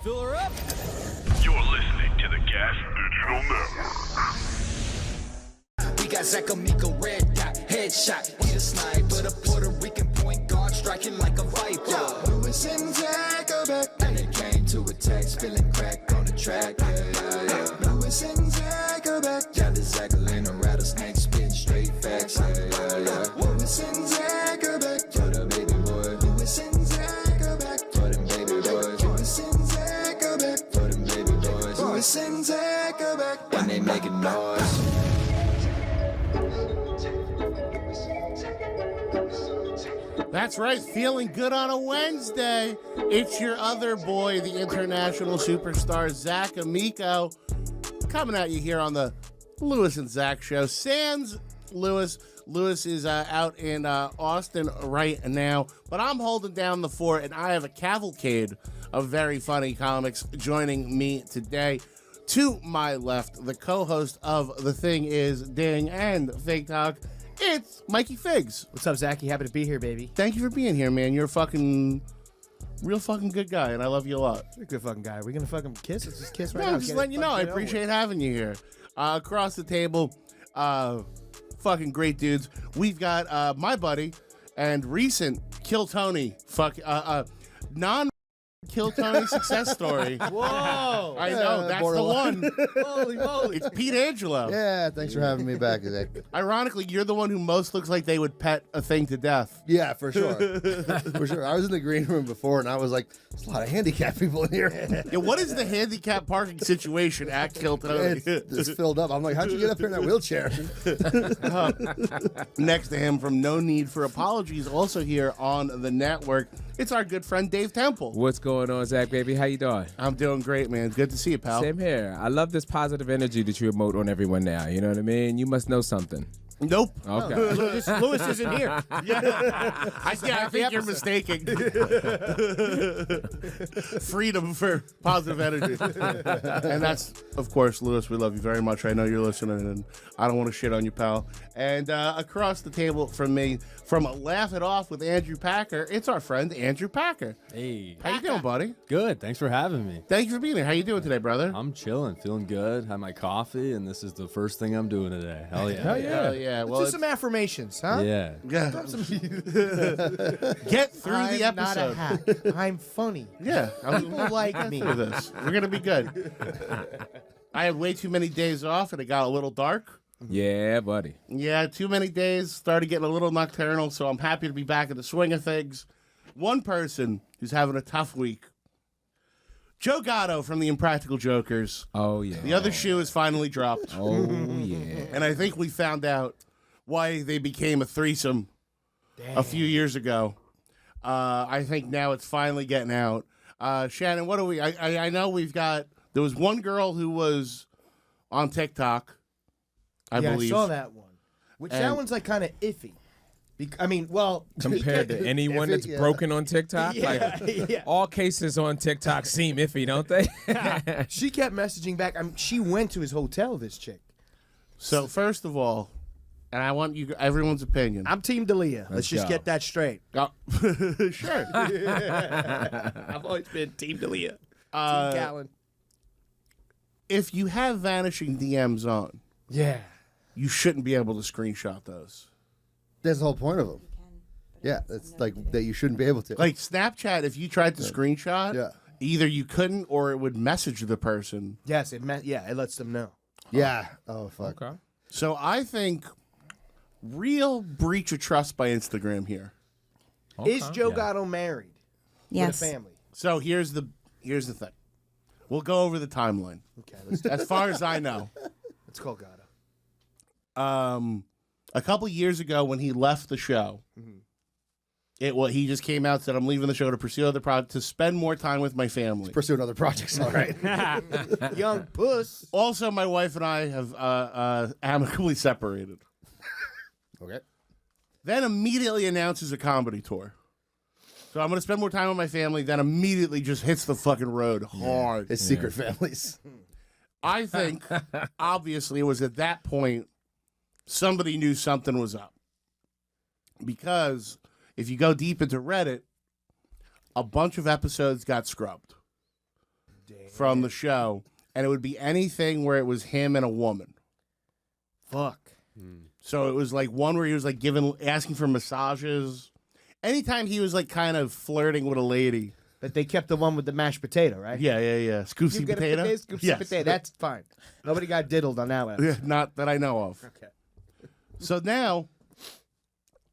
Fill her up. You're listening to the Gas Digital Network. We got Zac Amico, red dot, headshot. He the sniper, the Puerto Rican point guard, striking like a viper. Louis and Zac are back, and it came to attack, spilling crack on the track. Yeah. Louis and Zac are back, got the Zac a rattlesnake, spit straight facts. Louis and Zac are back, for the baby boy. Louis and Zac are back, for them baby boys. Louis and Zac are back, for them baby boys. Louis and Zac are back, when they making noise. That's right, feeling good on a Wednesday. It's your other boy, the international superstar, Zac Amico, coming at you here on the Luis and Zac show. Sans Luis. Luis is out in Austin right now, but I'm holding down the fort, and I have a cavalcade of very funny comics joining me today. To my left, the co-host of The Thing Is Ding and Fake Talk, it's Mikey Figs. What's up, Zachy? Happy to be here, baby. Thank you for being here, man. You're a fucking real fucking good guy, and I love you a lot. You're a good fucking guy. Are we gonna fucking kiss? Let's just kiss right No, now. I'm just letting you know. I appreciate having you here. Across the table, fucking great dudes. We've got my buddy and recent Kill Tony, non Kill Tony success story. Whoa! I know, that's the one. Holy moly! It's Pete Angelo. Yeah, thanks for having me back, Zach. Ironically, you're the one who most looks like they would pet a thing to death. Yeah, for sure. For sure. I was in the green room before, and I was like, there's a lot of handicapped people in here. Yeah, what is the handicap parking situation at Kill Tony? It's filled up. I'm like, how'd you get up here in that wheelchair? Next to him, from No Need for Apologies, also here on the network, it's our good friend Dave Temple. What's going on, Zach, baby? How you doing? I'm doing great, man. Good to see you, pal. Same here. I love this positive energy that you emote on everyone now. You know what I mean? You must know something. Nope. Okay. Louis isn't here. I think you're mistaken. Freedom for positive energy. And that's, of course, Louis, we love you very much. I know you're listening, and I don't want to shit on you, pal. And across the table from me, from Laugh It Off with Andrew Packer, it's our friend Andrew Packer. Hey. How you doing, buddy? Good. Thanks for having me. Thank you for being here. How you doing today, brother? I'm chilling, feeling good. Had my coffee, and this is the first thing I'm doing today. Hell yeah. Hell yeah. Hell yeah. Well, Let's do some affirmations, huh? Yeah. yeah. Get through the episode. I'm not a hack. I'm funny. Yeah. People like me. Through this. We're going to be good. I had way too many days off, and it got a little dark. Yeah, buddy. Yeah, too many days. Started getting a little nocturnal, so I'm happy to be back in the swing of things. One person who's having a tough week, Joe Gatto from the Impractical Jokers. Oh, yeah. The other shoe is finally dropped. Oh, yeah. And I think we found out why they became a threesome a few years ago. I think now it's finally getting out. Shannon, what do we... I know we've got... There was one girl who was on TikTok, I believe. I saw that one. Which that one's like kind of iffy. I mean, well, Compared to anyone that's broken on TikTok, all cases on TikTok seem iffy, don't they? She kept messaging back. She went to his hotel, this chick. So first of all, and I want everyone's opinion. I'm Team D'Elia. Let's just go. get that straight. Oh, sure. I've always been Team D'Elia. Team Callan. If you have vanishing DMs on, Yeah. you shouldn't be able to screenshot those. That's the whole point of them. Yeah, it's like that you shouldn't be able to. Like Snapchat, if you tried to screenshot, Yeah. either you couldn't or it would message the person. Yes, it lets them know. Yeah. Oh, fuck. Okay. So I think real breach of trust by Instagram here. Is Joe Gatto married? Yes. With a family? So here's the thing. We'll go over the timeline. Okay, let's do As far as I know. Let's call Gatto. A couple years ago when he left the show, he just came out and said, I'm leaving the show to pursue other projects, to spend more time with my family. Pursuing other projects, all right. Young puss. Also, my wife and I have amicably separated. Okay. Then immediately announces a comedy tour. So I'm going to spend more time with my family, then immediately just hits the fucking road hard. His secret families. I think, obviously, it was at that point somebody knew something was up. Because if you go deep into Reddit, a bunch of episodes got scrubbed. from the show, and it would be anything where it was him and a woman. Fuck. So it was like one where he was like asking for massages. Anytime he was like kind of flirting with a lady. But they kept the one with the mashed potato, right? Yeah. Scoopsy You get potato. Scoopsy potato. That's fine. Nobody got diddled on that one. Yeah, not that I know of. Okay. So now,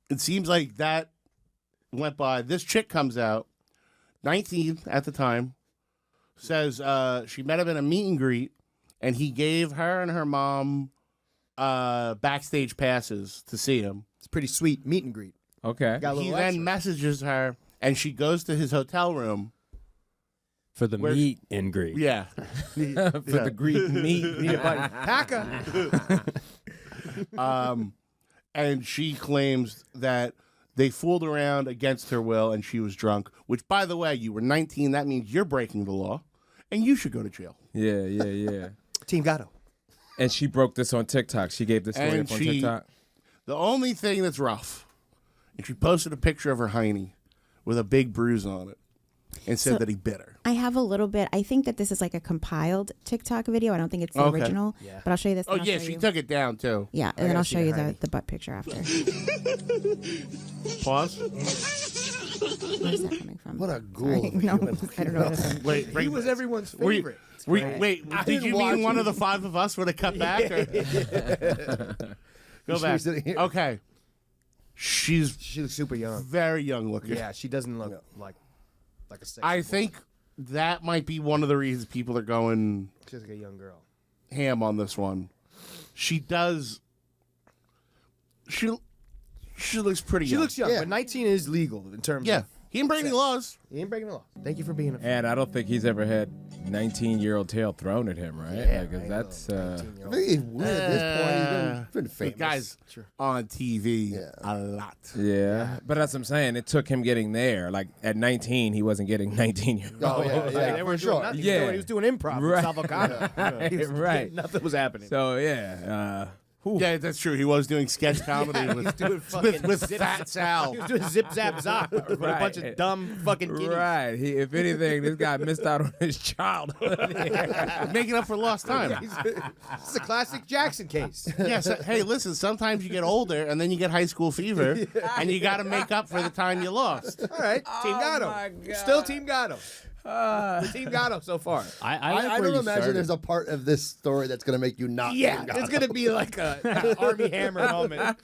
it seems like that went by. This chick comes out, 19 at the time, says she met him in a meet and greet, and he gave her and her mom backstage passes to see him. It's a pretty sweet meet and greet. Okay. Got a He little then extra. messages her, and she goes to his hotel room. For the meet and greet. Yeah. For the Greek meat. Packer. And she claims that they fooled around against her will and she was drunk, which, by the way, you were 19. That means you're breaking the law and you should go to jail. Yeah. Team Gatto. And she broke this on TikTok. She gave this story And up on she- TikTok. The only thing that's rough, and she posted a picture of her hiney with a big bruise on it and said So- that he bit her. I have a little bit. I think that this is like a compiled TikTok video. I don't think it's the Okay. original. Yeah. But I'll show you this. Oh, and I'll yeah, show she you. took it down, too. Yeah, and then gotta I'll see show the you hiney. the butt picture after. Pause. Where's that coming from? What a ghoul. Sorry. No, I don't know. What this is. Wait, He was everyone's Were you- favorite. Wait, did you mean one of the five of us would have cut back? Or? Go She back. was sitting here. Okay. She's She looks super young. very young looking. Yeah, she doesn't look like a sexy I woman. think that might be one of the reasons people are going She's like a young girl. ham on this one. She does. She looks pretty She young. looks young, Yeah. but 19 is legal in terms Yeah. of... He didn't break any laws. He ain't breaking the law. Thank you for being a... And I don't think he's ever had 19-year-old tail thrown at him, right? Yeah, Because right, that's... I think he's weird at this point. He's been The famous. guy's on TV a lot. yeah. But that's what I'm saying. It took him getting there. Like, at 19, he wasn't getting 19 years old. Oh, yeah, They for weren't doing sure. nothing. Yeah. He was doing improv Right. in Suffocation. He was- Right. Nothing was happening. So, yeah. Yeah, that's true. He was doing sketch comedy with, doing fucking with zip- Fat Sal. He was doing zip zap zop with a bunch of Right. dumb fucking kiddies. Right. If anything, this guy missed out on his childhood. Making up for lost time. It's a classic Jackson case. Yeah, so, hey, listen, sometimes you get older and then you get high school fever and you got to make up for the time you lost. All right, Team Gatto. my God. Still Team Gatto. Team Gatto so far. I don't imagine there's a part of this story that's going to make you not. Yeah, think it's gonna be like an Army Hammer moment.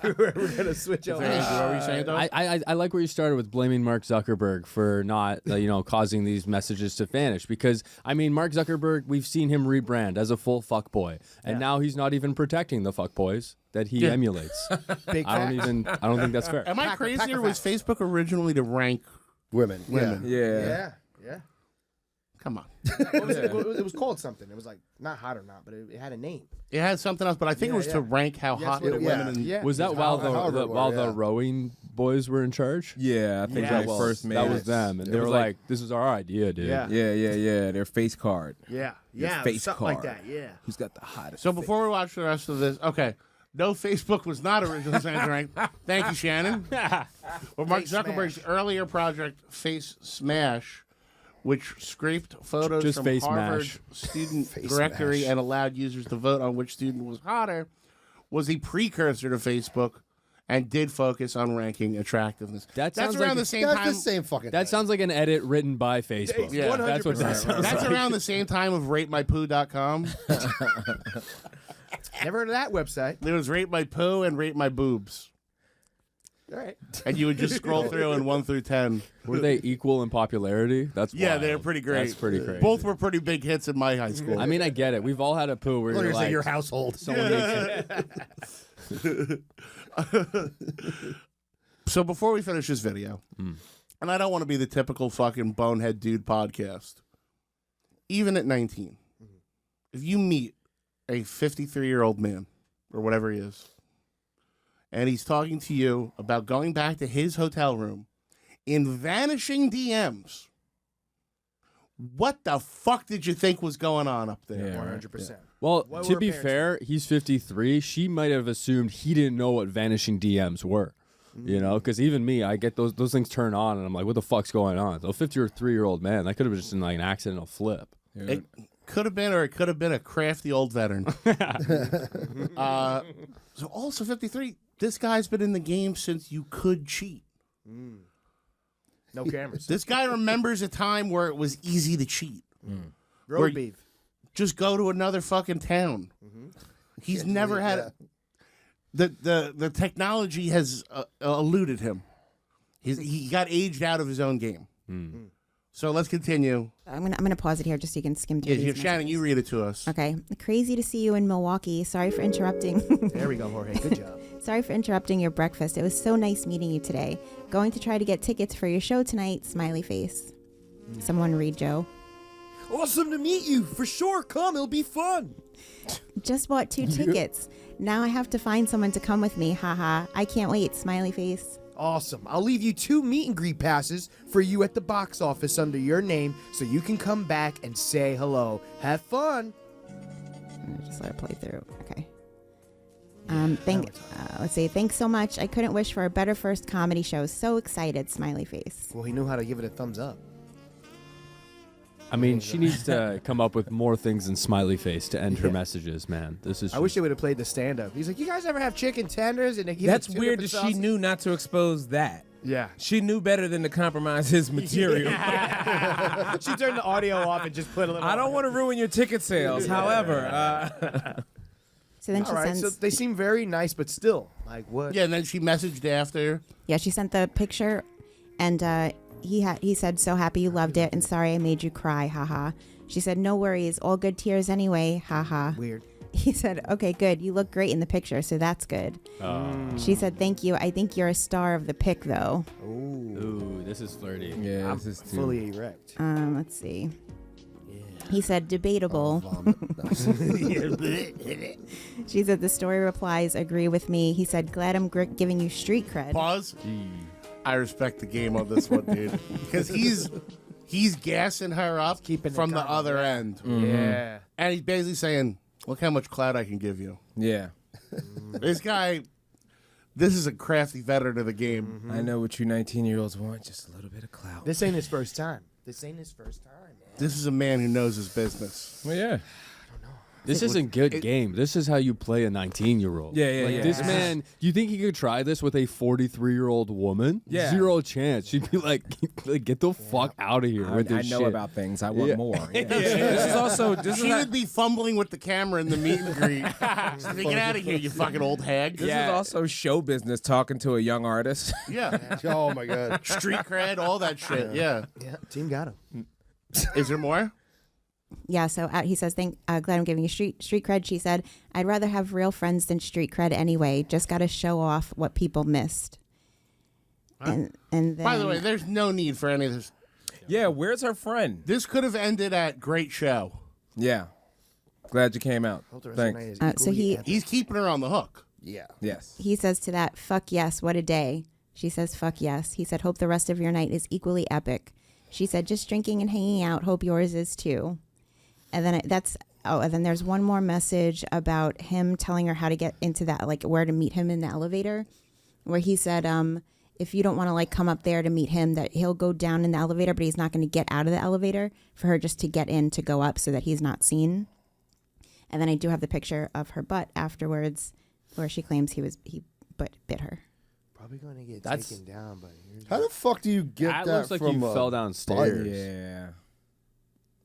We're gonna switch over. What were you saying, though? I like where you started with blaming Mark Zuckerberg for not, causing these messages to vanish. Because, I mean, Mark Zuckerberg, we've seen him rebrand as a full fuckboy. And now he's not even protecting the fuckboys that he emulates. Big I don't think that's fair. Am I crazy or was Facebook originally to rank women. women? Yeah. Yeah. Come on. What was it? It was called something. It was like not hot or not, but it had a name. It had something else, but I think it was to rank how That's hot what the it women was. and Yeah. Was that while the rowing boys were in charge? Yeah, I think Yes. they first made That it. was them. And It they were was like, this is our idea, dude. Yeah. Yeah. Their face card. Yeah. Yeah, face something card. like that. Yeah. Who's got the hottest? So before we watch the rest of this, okay. No, Facebook was not originally sent to rank. Thank you, Shannon. Well, Mark Face Zuckerberg's Smash. earlier project, Face Smash, which scraped photos Just from Face Harvard Smash. student directory and allowed users to vote on which student was hotter, was a precursor to Facebook and did focus on ranking attractiveness. That That's sounds around like the same That's time. the same fucking That thing. sounds like an edit written by Facebook. Yeah. That's what that 100%. sounds That's like. around the same time of RateMyPoo.com. Never heard of that website. There was Rate My Poo and Rate My Boobs. All right. And you would just scroll through in 1 through 10. Were they equal in popularity? That's Yeah, wild. they're pretty great. That's pretty crazy. Both were pretty big hits in my high school. I mean, I get it. We've all had a poo where you're like, your household. someone makes it. So before we finish this video, and I don't want to be the typical fucking bonehead dude podcast, even at 19, if you meet a 53-year-old man, or whatever he is, and he's talking to you about going back to his hotel room in vanishing DMs, what the fuck did you think was going on up there? Yeah, right. 100%. Well, What to were be parents fair, he's 53. She might have assumed he didn't know what vanishing DMs were. You know, because even me, I get those things turn on, and I'm like, what the fuck's going on? So a 53-year-old man, that could have been just like an accidental flip. It could have been, or it could have been a crafty old veteran. So also 53, this guy's been in the game since you could cheat. No cameras. This guy remembers a time where it was easy to cheat. Road beef. Just go to another fucking town. He's never had the technology has eluded him. He got aged out of his own game. So let's continue. I'm gonna pause it here just so you can skim through these. Shannon, you read it to us. Okay. Crazy to see you in Milwaukee. Sorry for interrupting. There we go, Jorge. Good job. Sorry for interrupting your breakfast. It was so nice meeting you today. Going to try to get tickets for your show tonight. Smiley face. Someone read Joe. Awesome to meet you. For sure. Come. It'll be fun. Just bought 2 tickets. Now I have to find someone to come with me. Haha. I can't wait. Smiley face. Awesome. I'll leave you 2 meet and greet passes for you at the box office under your name so you can come back and say hello. Have fun. Just let it play through. Okay. Let's see. Thanks so much. I couldn't wish for a better first comedy show. So excited. Smiley face. Well, he knew how to give it a thumbs up. I mean, she needs to come up with more things than smiley face to end her messages, man. This is. I wish they would have played the stand-up. He's like, "You guys ever have chicken tenders?" And they give That's it 2 weird that different she sauces?" knew not to expose that. Yeah. She knew better than to compromise his material. She turned the audio off and just put a little. I don't want to ruin your ticket sales. However, So then All she right, sends. so they seem very nice, but still, like what? Yeah, and then she messaged after. Yeah, she sent the picture, and he said, "So happy you loved it, and sorry I made you cry." Haha. She said, "No worries, all good tears anyway." Haha. Weird. He said, "Okay, good. You look great in the picture, so that's good." She said, "Thank you. I think you're a star of the pic, though." Ooh, this is flirty. yeah, I'm this is too. fully erect. Let's see. He said, "Debatable." She said, "The story replies agree with me." He said, "Glad I'm giving you street cred." Pause. I respect the game on this one, dude, because he's gassing her up keeping it from the calm, other end. Yeah. And he's basically saying, look how much clout I can give you. Yeah, This guy, this is a crafty veteran of the game. I know what you 19-year-olds want. Just a little bit of clout. This ain't his first time. This ain't his first time, man. This is a man who knows his business. Well, yeah. This isn't good game. This is how you play a 19-year-old. Yeah, Like, yeah. this man, do you think he could try this with a 43-year-old woman? Yeah. 0 chance. She'd be like, get the fuck out of here with I this know shit. about things. I want Yeah. more. Yeah. This is also She would be fumbling with the camera in the meet and greet. She's like, get out of here, you fucking old hag. This is also show business talking to a young artist. Yeah. Oh my god. Street cred, all that shit. Yeah. Yeah, team got him. Is there more? Yeah, so he says, glad I'm giving you street cred." She said, "I'd rather have real friends than street cred anyway. Just got to show off what people missed." And then, By the way, there's no need for any of this. Yeah, where's her friend? This could have ended at great show. Yeah. Glad you came out. Hope the rest of the Thanks. night is so equally epic. He's keeping her on the hook. Yeah. Yes. he says to that, "Fuck yes, what a day." She says, "Fuck yes." He said, "Hope the rest of your night is equally epic." She said, "Just drinking and hanging out. Hope yours is too." And then and then there's one more message about him telling her how to get into that, like where to meet him in the elevator, where he said, if you don't want to like come up there to meet him, that he'll go down in the elevator, but he's not going to get out of the elevator for her just to get in to go up so that he's not seen. And then I do have the picture of her butt afterwards, where she claims he bit her. Probably going to get That's- taken down, but here's How the fuck do you get That that looks like from you fell downstairs. Yeah.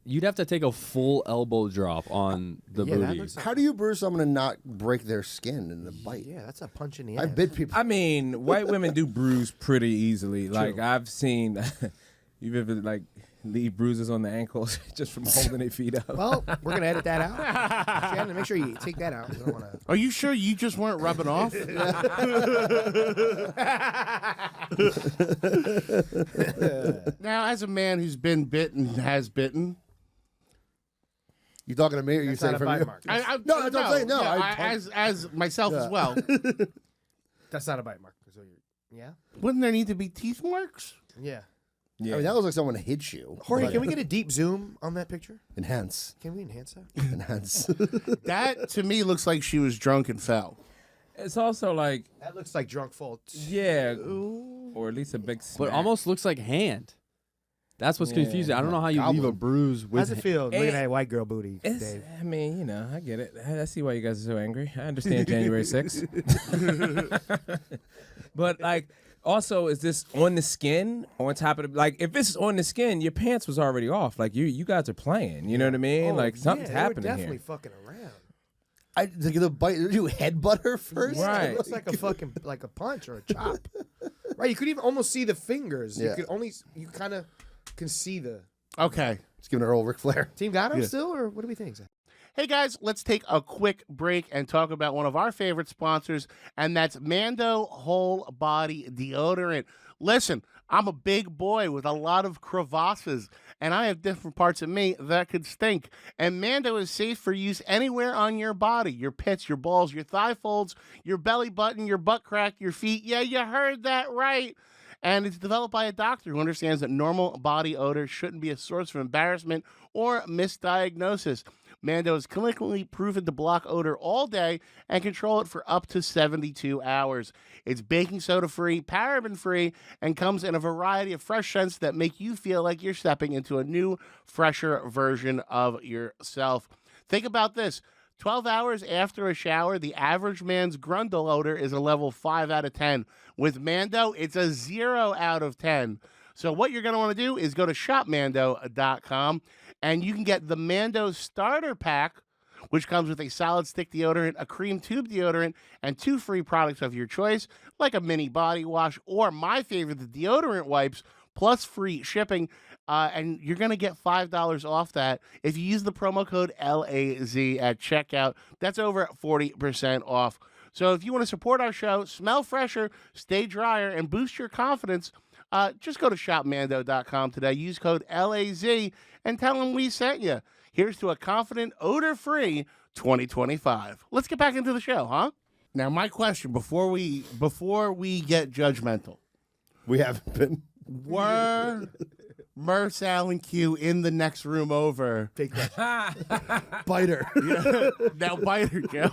You'd have to take a full elbow drop on the Yeah, that booty. looks like- How do you bruise someone and not break their skin in the bite? Yeah, that's a punch in the ass. I bit people. I mean, white women do bruise pretty easily. Like I've seen, you've ever like leave bruises on the ankles just from holding their feet up. Well, we're going to edit that out. Shannon, make sure you take that out. We don't want to. Are you sure you just weren't rubbing off? Now, as a man who's been bitten, has bitten. You talking to me or you That's saying not a from bite you? mark. No, that's what I'm saying. No, as myself as well. That's not a bite mark. So yeah? Wouldn't there need to be teeth marks? Yeah. I mean, that looks like someone hit you. Jorge, Like, can we get a deep zoom on that picture? enhance? Can we enhance that? Enhance. That to me looks like she was drunk and fell. It's also like, That looks like drunk fault. yeah, or at least a big But smack. almost looks like hand. That's what's confusing. I don't know how you leave a bruise with How's it feel looking Hey, at that white girl booty, Dave? I mean, you know, I get it. I see why you guys are so angry. I understand January 6th. But, like, also, is this on the skin, on top of the, like, if this is on the skin, your pants was already off. Like, you guys are playing. You know what I mean? Like, something's happening they were definitely here. fucking around. The bite. You headbutt her first. Right. It looks like a fucking like a punch or a chop. Right. You could even almost see the fingers. Yeah. You kind of can see the. Okay. Just giving her old Ric Flair. Team Gatto Yeah. still, or what do we think, Zach? Hey guys, let's take a quick break and talk about one of our favorite sponsors, and that's Mando Whole Body Deodorant. Listen, I'm a big boy with a lot of crevasses, and I have different parts of me that could stink. And Mando is safe for use anywhere on your body, your pits, your balls, your thigh folds, your belly button, your butt crack, your feet. Yeah, you heard that right. And it's developed by a doctor who understands that normal body odor shouldn't be a source of embarrassment or misdiagnosis. Mando is clinically proven to block odor all day and control it for up to 72 hours. It's baking soda free, paraben free, and comes in a variety of fresh scents that make you feel like you're stepping into a new, fresher version of yourself. Think about this. 12 hours after a shower, the average man's grundle odor is a level 5 out of 10. With Mando, it's a 0 out of 10. So what you're going to want to do is go to shopmando.com, and you can get the Mando Starter Pack, which comes with a solid stick deodorant, a cream tube deodorant, and 2 free products of your choice, like a mini body wash, or my favorite, the deodorant wipes, plus free shipping. And you're going to get $5 off that if you use the promo code LAZ at checkout. That's over 40% off. So if you want to support our show, smell fresher, stay drier, and boost your confidence, just go to shopmando.com today. Use code LAZ and tell them we sent you. Here's to a confident, odor-free 2025. Let's get back into the show, huh? Now, my question before we get judgmental. We haven't been. Were Mer, Sal, and Q in the next room over? Take that. Biter. Now bite her, Joe.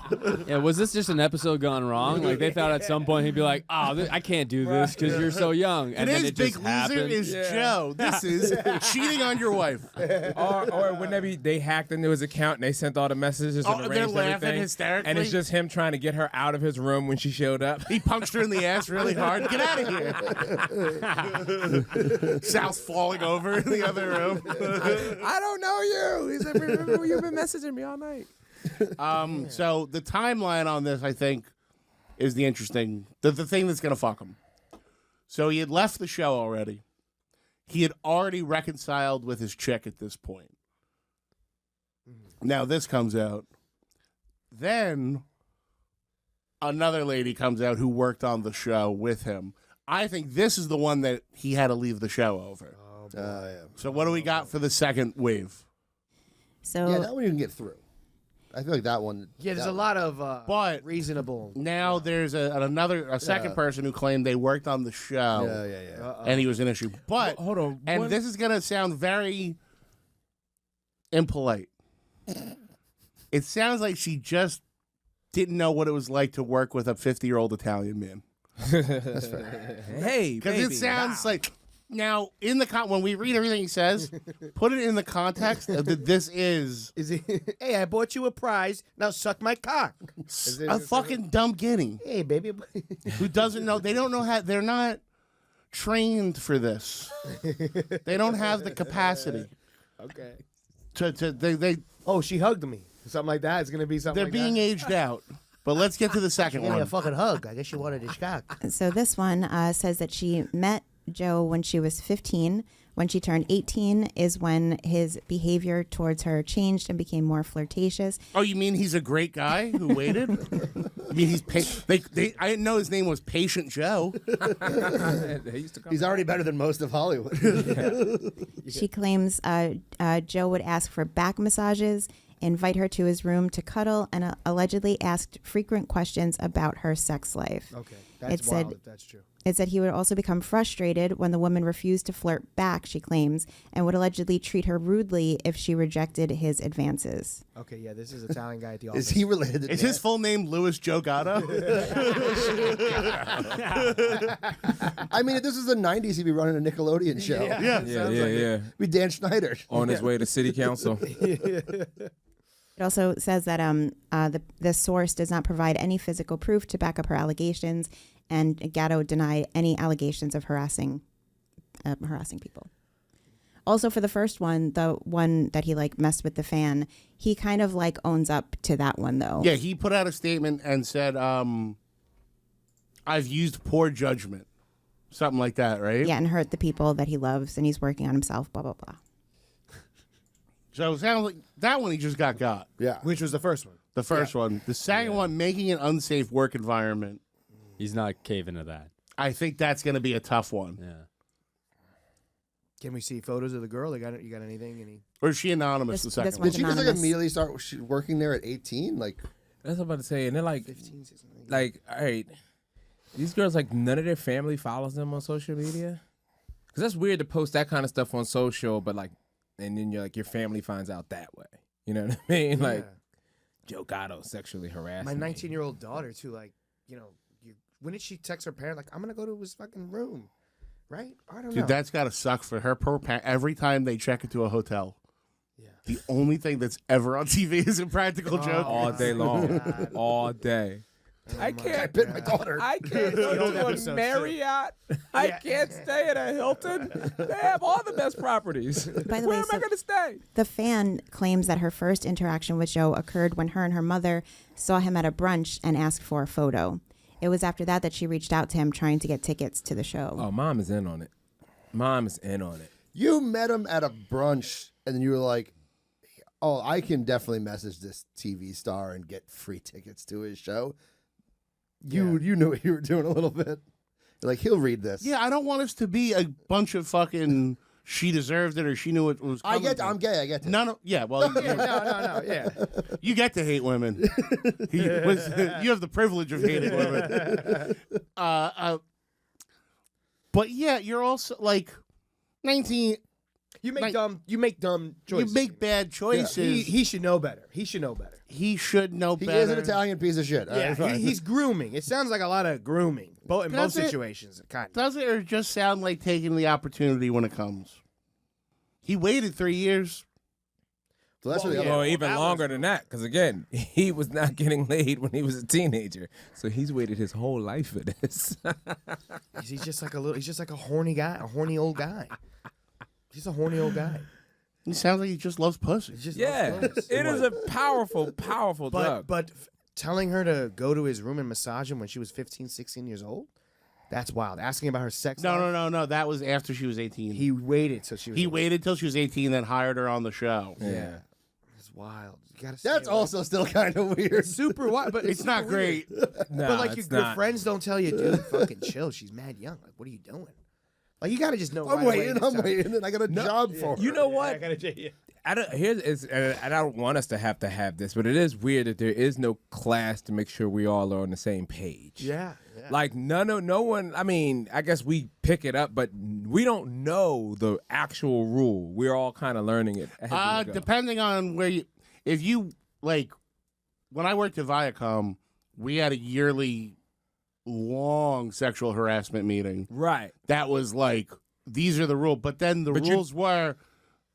Yeah, was this just an episode gone wrong? Like they thought at some point he'd be like, "Oh, I can't do this because you're so young," and then Today's it big just loser happened. is Joe. This is cheating on your wife. Or wouldn't that be they hacked into his account and they sent all the messages and Oh, arranged they're laughing everything, hysterically? and it's just him trying to get her out of his room when she showed up. He punched her in the ass really hard. Get out of here. Sal's falling over in the other room. I don't know you. He said, "Remember you've been messaging me all night." So the timeline on this, I think, is the interesting, the thing that's going to fuck him. So he had left the show already. He had already reconciled with his chick at this point. Now this comes out. Then another lady comes out who worked on the show with him. I think this is the one that he had to leave the show over. Yeah. So what do we got for the second wave? So Yeah, that one you can get through. I feel like that one. Yeah, there's that a lot of But- reasonable. Now there's a second person who claimed they worked on the show. Yeah. And he was an issue. But Hold on. and this is gonna sound very impolite. It sounds like she just didn't know what it was like to work with a 50-year-old Italian man. That's fair. Hey, Because it sounds like now in the when we read everything he says, put it in the context of that this is Is it? Hey, I bought you a prize. Now suck my cock. a fucking dumb guinea Hey, baby. who doesn't know. They don't know how. They're not trained for this. They don't have the capacity Okay. They Oh, she hugged me. Something like that. It's gonna be something. they're like being that. aged out. But let's get to the second Give me a one. fucking hug. I guess she wanted his cock. So this one says that she met Joe when she was 15. When she turned 18 is when his behavior towards her changed and became more flirtatious. Oh, you mean he's a great guy who waited? I mean, I didn't know his name was Patient Joe. They used to come. He's already better than most of Hollywood. She claims Joe would ask for back massages, invite her to his room to cuddle, and allegedly asked frequent questions about her sex life. Okay. That's It wild said- if that's true. It said he would also become frustrated when the woman refused to flirt back, she claims, and would allegedly treat her rudely if she rejected his advances. Okay, yeah, this is Italian guy at the office. Is he related to Is his full name Louis Joe Gatto? I mean, if this was the 90s, he'd be running a Nickelodeon show. Yeah. Be Dan Schneider. On his way to city council. It also says that the source does not provide any physical proof to back up her allegations, and Gatto denied any allegations of harassing people. Also, for the first one, the one that he like messed with the fan, he kind of like owns up to that one though. Yeah, he put out a statement and said, I've used poor judgment. Something like that, right? Yeah, and hurt the people that he loves, and he's working on himself. Blah blah blah. So it sounds like that one he just got. Yeah. Which was the first one? The first one. The second one, making an unsafe work environment. He's not caving to that. I think that's going to be a tough one. Yeah. Can we see photos of the girl? You got anything? Or is she anonymous, This- the second this one? Did she just like Anonymous. immediately start working there at 18? Like, That's what I'm about to say. And they're like, 15, 16, like, all right, these girls, like, none of their family follows them on social media. Because that's weird to post that kind of stuff on social, but, like, and then you're like, your family finds out that way. You know what I mean? Like, Joe Gatto sexually harassed My me. 19-year-old daughter, too, like, when did she text her parent, like, I'm going to go to his fucking room, right? I don't know. Dude, that's got to suck for her poor parent. Every time they check into a hotel, the only thing that's ever on TV is Impractical Joker. All day long. All day. I I bit my daughter. I can't go to a Marriott. I can't stay at a Hilton. They have all the best properties. By the Where way, am I going to stay? The fan claims that her first interaction with Joe occurred when her and her mother saw him at a brunch and asked for a photo. It was after that she reached out to him trying to get tickets to the show. Oh, Mom is in on it. Mom is in on it. You met him at a brunch, and then you were like, oh, I can definitely message this TV star and get free tickets to his show. You knew what you were doing a little bit. You're like, he'll read this. Yeah, I don't want us to be a bunch of fucking she deserved it or she knew it was coming. I'm gay, I get it. No, yeah, well, Yeah. you get to hate women. You have the privilege of hating women. But yeah, you're also like 19. You make dumb choices. You make bad choices. He should know better. He should know better. He should know He better. is an Italian piece of shit. Yeah, he's grooming. It sounds like a lot of grooming, in both Does it? situations. Kind of. Does it or just sound like taking the opportunity when it comes? He waited 3 years. So that's what the other Well, even longer than that, because again, he was not getting laid when he was a teenager, so he's waited his whole life for this. He's just like a horny guy, a horny old guy. He's a horny old guy. He sounds like he just loves pussy. He just Yeah, loves clothes. it is a powerful, powerful drug. But telling her to go to his room and massage him when she was 15, 16 years old, that's wild. Asking about her sex life. No. That was after she was 18. He waited till she was. He waited till she was 18, then hired her on the show. Yeah. It's wild. You gotta stay That's away. also still kind of weird. super wild, but It's not super weird. great. No, But like it's your not. friends don't tell you, dude, fucking chill. She's mad young. Like, what are you doing? Like, you gotta just know. I'm right away waiting, this I'm time. waiting, and I got a job for her. You know what? I don't want us to have this, but it is weird that there is no class to make sure we all are on the same page. Yeah. Like no one. I mean, I guess we pick it up, but we don't know the actual rule. We're all kind of learning it. as we go. Depending on where you, if you like, when I worked at Viacom, we had a yearly long sexual harassment meeting. Right. That was like, these are the rules, but then the rules were,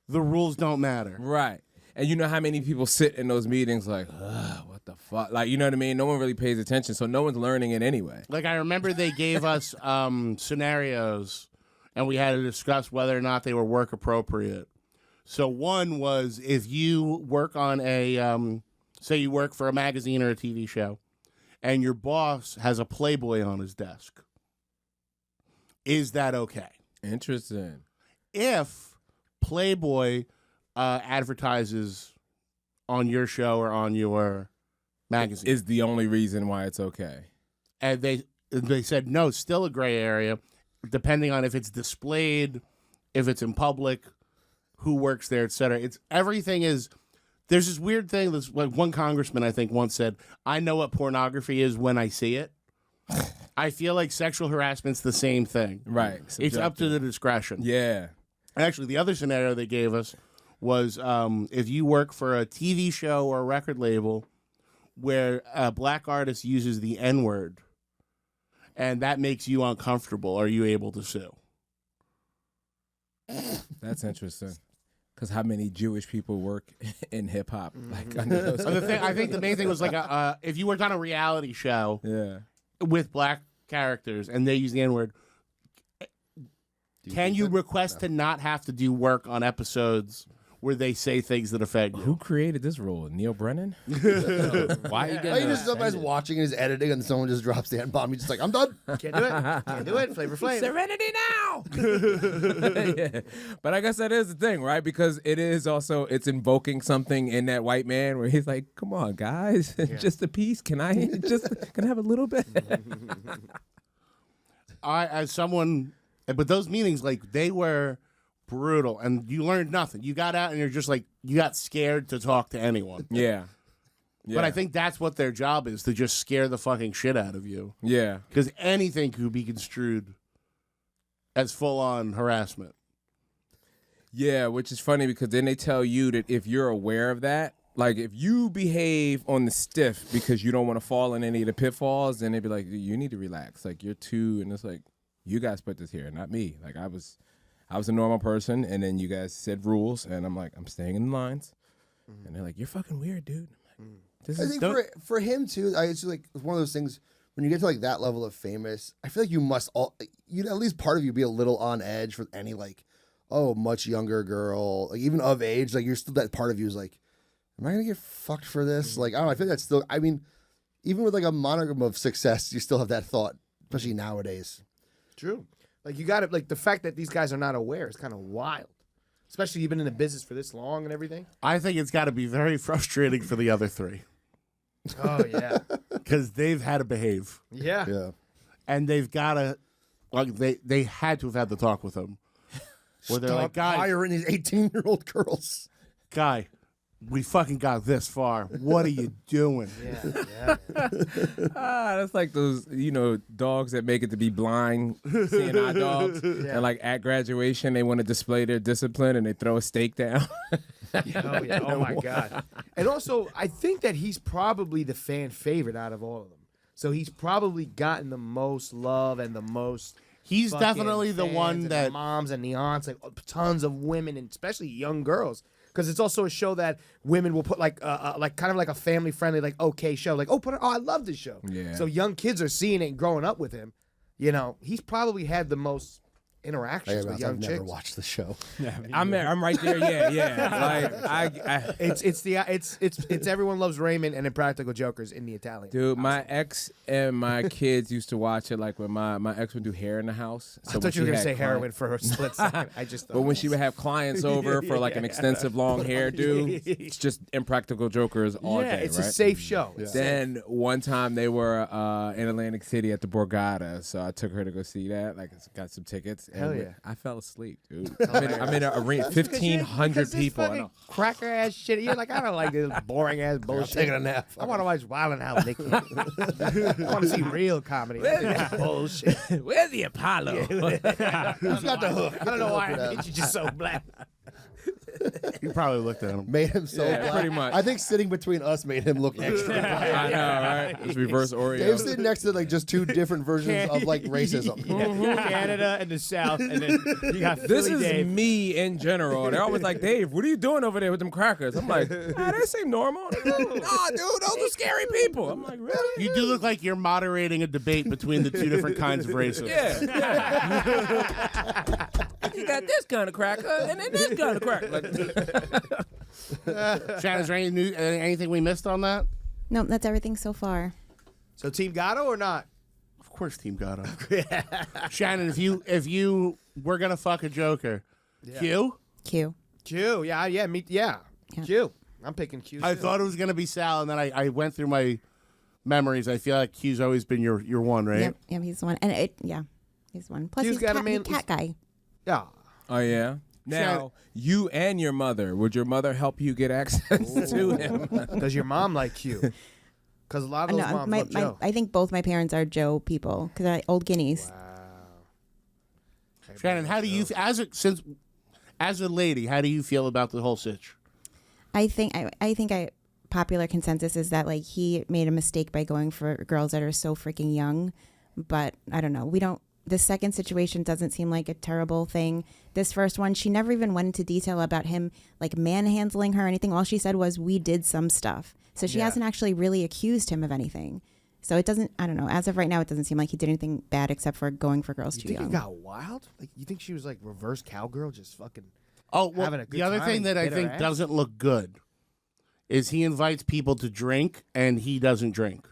the rules don't matter. Right. And you know how many people sit in those meetings like, what the fuck? Like, you know what I mean? No one really pays attention, so no one's learning it anyway. Like, I remember they gave us scenarios, and we had to discuss whether or not they were work appropriate. So one was, if you work on a, say you work for a magazine or a TV show, and your boss has a Playboy on his desk, is that okay? Interesting. If Playboy advertises on your show or on your magazine, Is the only reason why it's okay. and they said no, still a gray area, depending on if it's displayed, if it's in public, who works there, etc. It's everything is. There's this weird thing. This like one congressman I think once said, "I know what pornography is when I see it." I feel like sexual harassment's the same thing. Right. It's up to the discretion. Yeah. Actually, the other scenario they gave us was if you work for a TV show or a record label where a black artist uses the N-word and that makes you uncomfortable, are you able to sue? That's interesting. Because how many Jewish people work in hip hop? Like under those I think the main thing was like if you worked on a reality show yeah. with black characters and they use the N-word, can you request to not have to do work on episodes where they say things that offend you? Who created this role? Neil Brennan? Why are you Like, getting just somebody's watching and is editing, and someone just drops the N-bomb. He's just like, I'm done. Can't do it. Can't do it. Flavor Flav. Serenity now. Yeah. But I guess that is the thing, right? Because it is also it's invoking something in that white man where he's like, "Come on, guys, just a piece. Can I have a little bit?" As someone, but those meetings, like, they were brutal, and you learned nothing. You got out, and you're just like, you got scared to talk to anyone. Yeah. But I think that's what their job is, to just scare the fucking shit out of you. Yeah. Because anything could be construed as full-on harassment. Yeah, which is funny because then they tell you that if you're aware of that, like if you behave on the stiff because you don't want to fall in any of the pitfalls, then they'd be like, you need to relax. Like you're too, and it's like, you guys put this here, not me. Like I was a normal person, and then you guys said rules, and I'm like, I'm staying in the lines. And they're like, you're fucking weird, dude. I'm like, this I is think dope. for him too, it's like one of those things when you get to like that level of famous. I feel like you must at least part of you be a little on edge for any like, oh, much younger girl, like even of age. Like you're still that part of you is like, am I gonna get fucked for this? Like I don't know. I feel that's still. I mean, even with like a monogam of success, you still have that thought, especially nowadays. True. Like you got to like the fact that these guys are not aware is kind of wild. Especially you've been in the business for this long and everything. I think it's got to be very frustrating for the other three. Oh yeah. Because they've had to behave. Yeah. Yeah. And they've got to, like, they had to have had the talk with him. Where they're like, guy, hiring these 18-year-old girls. Guy, we fucking got this far. What are you doing? Yeah. That's like those, dogs that make it to be blind, seeing eye dogs. And like at graduation, they want to display their discipline and they throw a stake down. Oh, yeah. Oh my God. And also, I think that he's probably the fan favorite out of all of them. So he's probably gotten the most love and the most. He's fucking definitely the fans one and that the moms and the aunts, like tons of women and especially young girls. Because it's also a show that women will put like kind of like a family friendly like okay show like I love this show. Yeah. So young kids are seeing it and growing up with him. He's probably had the most interactions with young I've chicks. never watched the show. I'm right there. Yeah. Like It's Everyone Loves Raymond and Impractical Jokers in the Italian. Dude, my ex and my kids used to watch it like when my ex would do hair in the house. So I thought you were going to say heroin for a split second. I just thought. But when she would have clients over for like an extensive long hairdo, it's just Impractical Jokers all day, it's right? a safe show. It's safe. Then one time they were in Atlantic City at the Borgata, so I took her to go see that. Like, got some tickets. And Hell yeah. I fell asleep, dude. I'm in an arena, 1,500 people. I know. Cracker ass shit. You're like, I don't like this boring ass bullshit. taking a nap. I want to watch Wild 'N Out, Nicky. I want to see real comedy. Bullshit. Where's the Apollo? Who's got the hook? I don't know why I made you just so black. you probably looked at him. Made him so Yeah, black. pretty much. I think sitting between us made him look extra black. I know, right? It's reverse Oreo. Dave's sitting next to like just two different versions of like racism. Canada and the South, and then you got This Philly is Dave. me in general. They're always like, Dave, what are you doing over there with them crackers? I'm like, they seem normal. Nah, dude, those are scary people. I'm like, really? You do look like you're moderating a debate between the two different kinds of races. Yeah. You got this kind of cracker and then this kind of cracker. Like, Shannon, is there anything we missed on that? No, that's everything so far. So Team Gatto or not? Of course, Team Gatto. Shannon, if you were gonna fuck a Joker, Q. Q. Q. Yeah. Q. I'm picking Q. I too. thought it was gonna be Sal, and then I went through my memories. I feel like Q's always been your one, right? Yep, he's the one. And he's the one. Plus, Q's he's got a cat, man- cat guy. Yeah. oh, yeah? Now, you and your mother, would your mother help you get access to him? Does your mom like Q? Because a lot of those moms love Joe. I think both my parents are Joe people because they're old guineas. Shannon, how do you as a lady, how do you feel about the whole sitch? I think popular consensus is that like he made a mistake by going for girls that are so freaking young, but I don't know. The second situation doesn't seem like a terrible thing. This first one, she never even went into detail about him like manhandling her or anything. All she said was, we did some stuff. So she hasn't actually really accused him of anything. So it doesn't, I don't know. As of right now, it doesn't seem like he did anything bad except for going for girls too young. You think it got wild? Like, you think she was like reverse cowgirl, just fucking having a good the other time thing and that I hit her think ass? doesn't look good is he invites people to drink and he doesn't drink.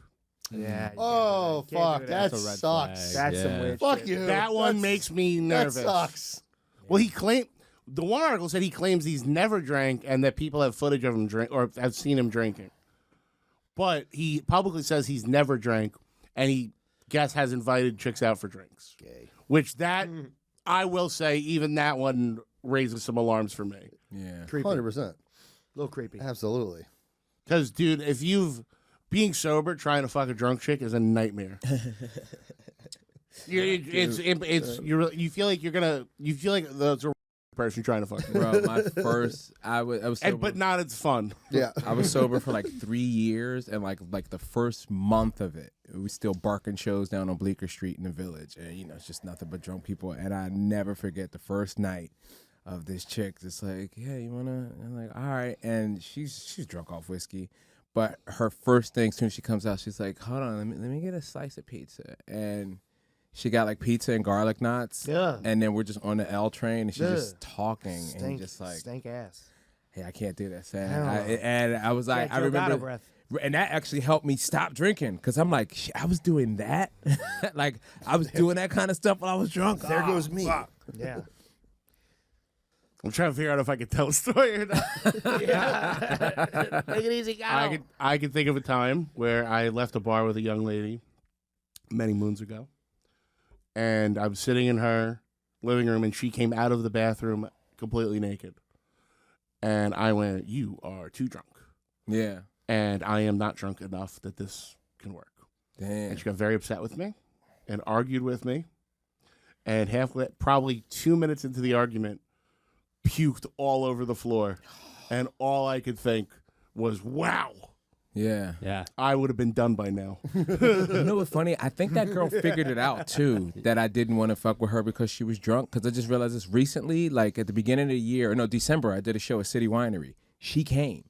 Yeah. Oh, can't fuck. do That That's a red sucks. flag. That's some Yeah. weird Fuck shit. you. That one That's- makes me nervous. That sucks. Well, the one article said he claims he's never drank and that people have footage of him drink or have seen him drinking. But he publicly says he's never drank and he has invited chicks out for drinks. Gay. Which I will say, even that one raises some alarms for me. Yeah. Creepy. 100%. A little creepy. Absolutely. Because, dude, being sober trying to fuck a drunk chick is a nightmare. You feel like that's a person trying to fuck. Bro, my first, I was sober, But not it's fun. Yeah. I was sober for like 3 years, and like the first month of it, we was still barking shows down on Bleecker Street in the Village, and it's just nothing but drunk people. And I never forget the first night of this chick. It's like, yeah, you wanna? I'm like, all right, and she's drunk off whiskey. But her first thing, as soon as she comes out, she's like, hold on, let me get a slice of pizza. And she got like pizza and garlic knots. Yeah. And then we're just on the L train and she's Yeah. just talking and just like, stank ass. hey, I can't do that, Sam. Hell no. And I was like, Jack I Joe Gatto remember. breath. And that actually helped me stop drinking because I'm like, I was doing that. Like, I was doing that kind of stuff while I was drunk. There goes me. Yeah. I'm trying to figure out if I could tell a story or not. Take it easy, Gatto. I could think of a time where I left a bar with a young lady many moons ago. And I was sitting in her living room, and she came out of the bathroom completely naked. And I went, you are too drunk. Yeah. And I am not drunk enough that this can work. Damn. And she got very upset with me and argued with me. And probably 2 minutes into the argument, puked all over the floor. And all I could think was, wow, Yeah. Yeah. I would have been done by now. You know what's funny? I think that girl figured it out too, that I didn't want to fuck with her because she was drunk. Because I just realized this recently, like at the beginning of the year, December, I did a show at City Winery. She came.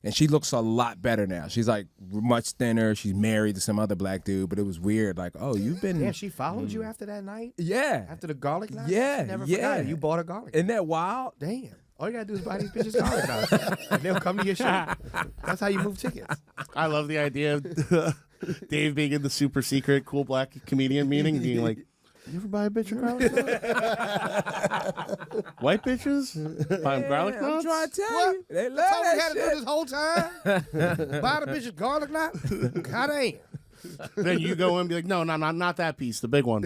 And she looks a lot better now. She's like much thinner. She's married to some other black dude, but it was weird. Like, oh, you've been. Damn, she followed you after that night? Yeah. After the garlic knots? Yeah, Never yeah. forgot it. You bought a garlic. Isn't that wild? Damn. All you gotta do is buy these bitches garlic knots. And they'll come to your show. That's how you move tickets. I love the idea of Dave being in the super secret cool black comedian meeting and being like, you ever buy a bitch of garlic knots? White bitches? Buying garlic I'm knots? trying to tell What? you. They love That's all we that had to do shit. this whole time? Buy the bitches garlic knot? God damn. Then you go in and be like, no, not that piece, the big one.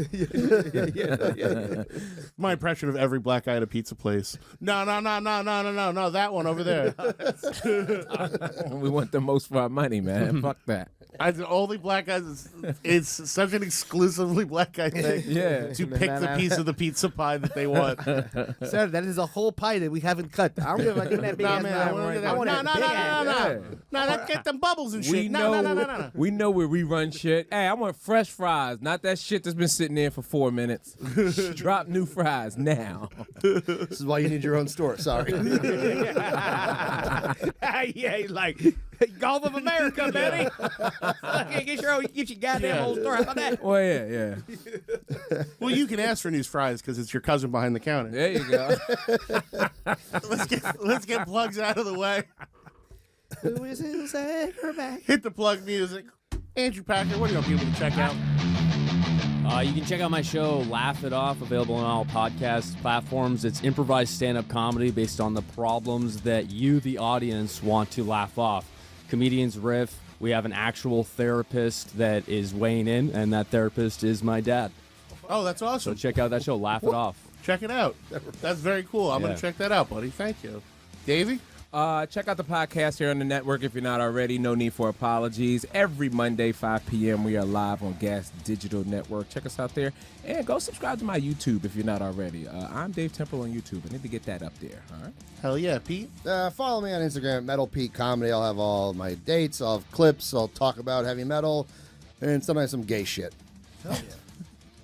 My impression of every black guy at a pizza place. No, that one over there. We want the most for our money, man. Fuck that. The only black guys, it's such an exclusively black guy thing. Yeah. To pick the piece of the pizza pie that they want. Sir, that is a whole pie that we haven't cut. I don't give a fuck. That big ass Man, pie. I wanna I want that big ass. No, that get them bubbles and We shit. know, No. we know where we run shit. Hey, I want fresh fries, not that shit that's been sitting there for 4 minutes. Drop new fries now. This is why you need your own store. Sorry. Yeah, like Gulf of America, baby. Fucking get your goddamn whole store. How about that? Well, yeah. Well, you can ask for new fries because it's your cousin behind the counter. There you go. Let's get plugs out of the way. Who is inside her back? Hit the plug music. Andrew Packer, what do you want people to check out? You can check out my show, Laugh It Off, available on all podcast platforms. It's improvised stand-up comedy based on the problems that you, the audience, want to laugh off. Comedians riff. We have an actual therapist that is weighing in, and that therapist is my dad. Oh, that's So awesome. check out that show, Laugh It Off. Check it out. That's very cool. I'm going Yeah. to check that out, buddy. Thank you. Davey? Check out the podcast here on the network if you're not already. No need for apologies. Every Monday, 5 p.m., we are live on Gas Digital Network. Check us out there. And go subscribe to my YouTube if you're not already. I'm Dave Temple on YouTube. I need to get that up there. All right. Hell yeah, Pete. Follow me on Instagram, Metal Pete Comedy. I'll have all my dates. I'll have clips. I'll talk about heavy metal and sometimes some gay shit. Hell yeah.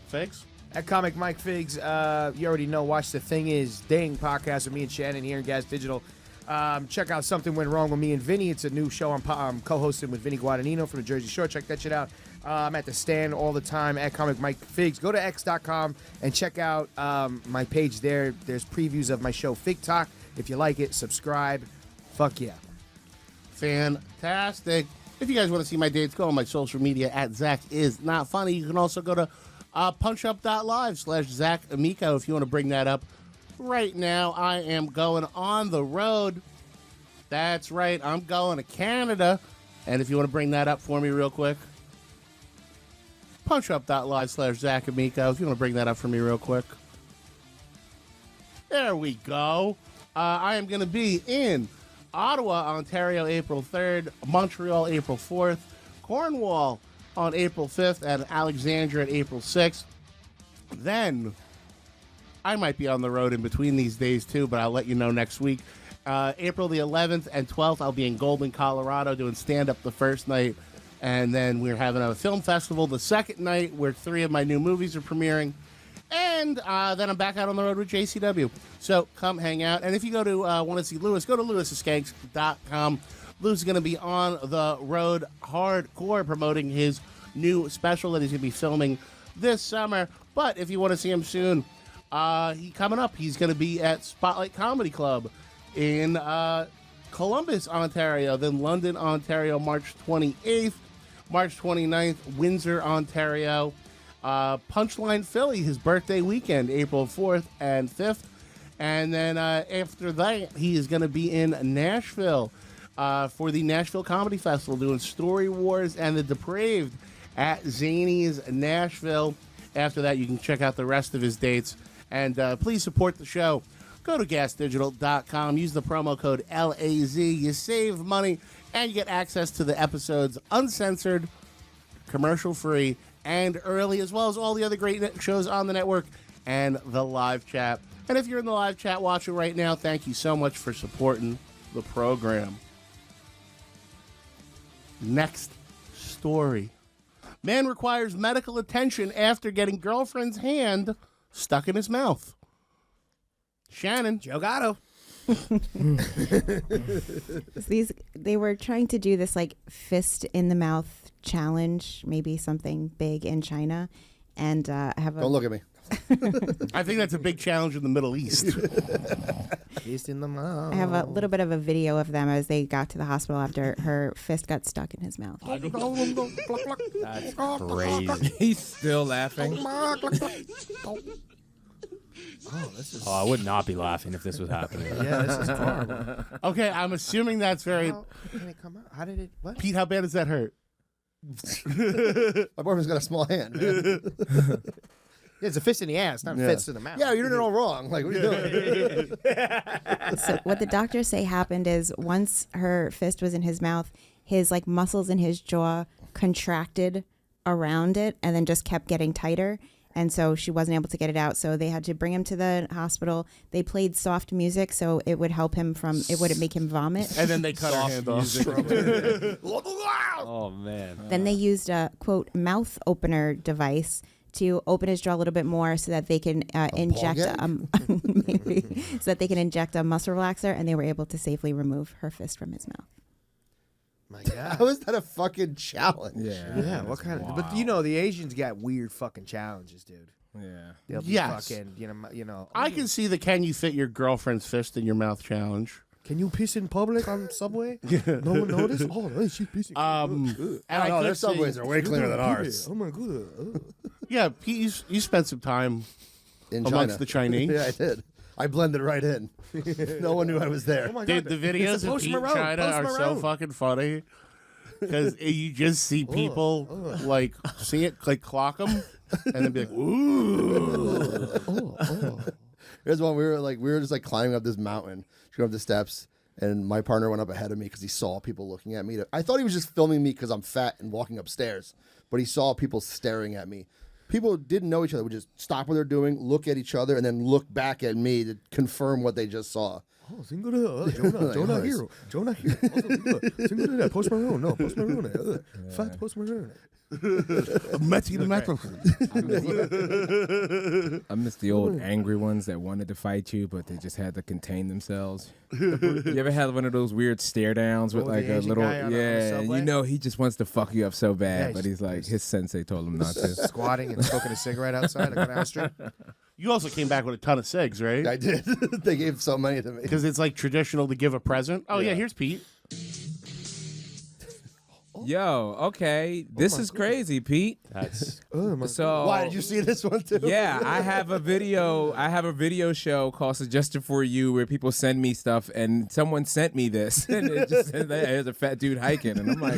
Figs? At Comic Mike Figs, you already know, watch The Thing Is Ding podcast with me and Shannon here in Gas Digital. Check out Something Went Wrong with me and Vinny. It's a new show I'm co-hosting with Vinny Guadagnino from the Jersey Shore. Check that shit out. I'm at the stand all the time at Comic Mike Figs. Go to x.com and check out my page there. There's previews of my show Fig Talk. If you like it, subscribe. Fuck yeah. Fantastic. If you guys want to see my dates, go on my social media at Zac Is Not Funny. You can also go to punchup.live/Zac Amico if you want to bring that up. Right now, I am going on the road. That's right. I'm going to Canada. And if you want to bring that up for me real quick, punchup.live/Zac Amico if you want to bring that up for me real quick. There we go. I am going to be in Ottawa, Ontario, April 3rd, Montreal, April 4th, Cornwall on April 5th, and Alexandria on April 6th. Then I might be on the road in between these days too, but I'll let you know next week. April the 11th and 12th, I'll be in Golden, Colorado doing stand-up the first night. And then we're having a film festival the second night where 3 of my new movies are premiering. And then I'm back out on the road with JCW. So come hang out. And if you go to want to see Louis, go to LuisAndZac.com. Louis is going to be on the road hardcore promoting his new special that he's going to be filming this summer. But if you want to see him soon, coming up, he's going to be at Spotlight Comedy Club in Columbus, Ontario, then London, Ontario, March 28th, March 29th, Windsor, Ontario, Punchline Philly, his birthday weekend, April 4th and 5th, and then after that, he is going to be in Nashville for the Nashville Comedy Festival, doing Story Wars and The Depraved at Zany's Nashville. After that, you can check out the rest of his dates. And please support the show. Go to gasdigital.com. Use the promo code LAZ. You save money, and you get access to the episodes uncensored, commercial-free, and early, as well as all the other great shows on the network and the live chat. And if you're in the live chat watching right now, thank you so much for supporting the program. Next story. Man requires medical attention after getting girlfriend's hand stuck in his mouth. Shannon. Joe Gatto. They were trying to do this like fist in the mouth challenge, maybe something big in China. And I have a Don't look at me. I think that's a big challenge in the Middle East. Fist in the mouth. I have a little bit of a video of them as they got to the hospital after her fist got stuck in his mouth. That's crazy. He's still laughing. Oh, I would not be laughing if this was happening. Yeah, this is horrible. Okay, I'm assuming that's very... How can it come out? How did it... What? Pete, how bad does that hurt? My boyfriend's got a small hand, man. It's a fist in the ass, not a fist in the mouth. Yeah, you're doing it all wrong. Like, what are you doing? So what the doctors say happened is once her fist was in his mouth, his like muscles in his jaw contracted around it and then just kept getting tighter. And so she wasn't able to get it out. So they had to bring him to the hospital. They played soft music so it would help him it wouldn't make him vomit. And then they cut her hand off. Oh, man. Then they used a, quote, mouth opener device to open his jaw a little bit more so that they can inject maybe so that they can inject a muscle relaxer, and they were able to safely remove her fist from his mouth. My God. How is that a fucking challenge? Yeah, what kind of... But you know, the Asians got weird fucking challenges, dude. Yeah. They'll be Yes. fucking, you know. I can see the can you fit your girlfriend's fist in your mouth challenge. Can you piss in public on Subway? No one noticed? Oh, she's pissing. And I know, could their see- subways are way cleaner than ours. Oh, my God. Yeah, Pete, you spent some time In amongst China. the Chinese. Yeah, I did. I blended right in. No one knew I was there. Oh, my Dude, God. the videos It's a of Post Pete in Malone, China Post are so Malone. fucking funny. Because you just see people like see it, like clock them, and then be like, "Ooh!" Here's one. We were just like climbing up this mountain, going up the steps, And my partner went up ahead of me because he saw people looking at me. I thought he was just filming me because I'm fat and walking upstairs, but he saw people staring at me. People who didn't know each other would just stop what they're doing, look at each other, and then look back at me to confirm what they just saw. Oh, single to Jonah hero. Jonah hero. Single to that. Post Malone. No, Post Malone. Fat Post Malone. Matty the Metal. I miss the old angry ones that wanted to fight you, but they just had to contain themselves. You ever had one of those weird stare downs with like the a Asian little, guy on the and subway? you know he just wants to fuck you up so bad, Yeah, but he's like his sensei told him not to. Squatting and smoking a cigarette outside on Canal Street. You also came back with a ton of cigs, right? I did. They gave so many to me. Because it's like traditional to give a present. Oh, yeah, here's Pete. Yo, okay, this is crazy, Pete. That's So Why did you see this one too? Yeah, I have a video show called Suggested for You where people send me stuff, and someone sent me this, and it just said, "There's a fat dude hiking," and I'm like,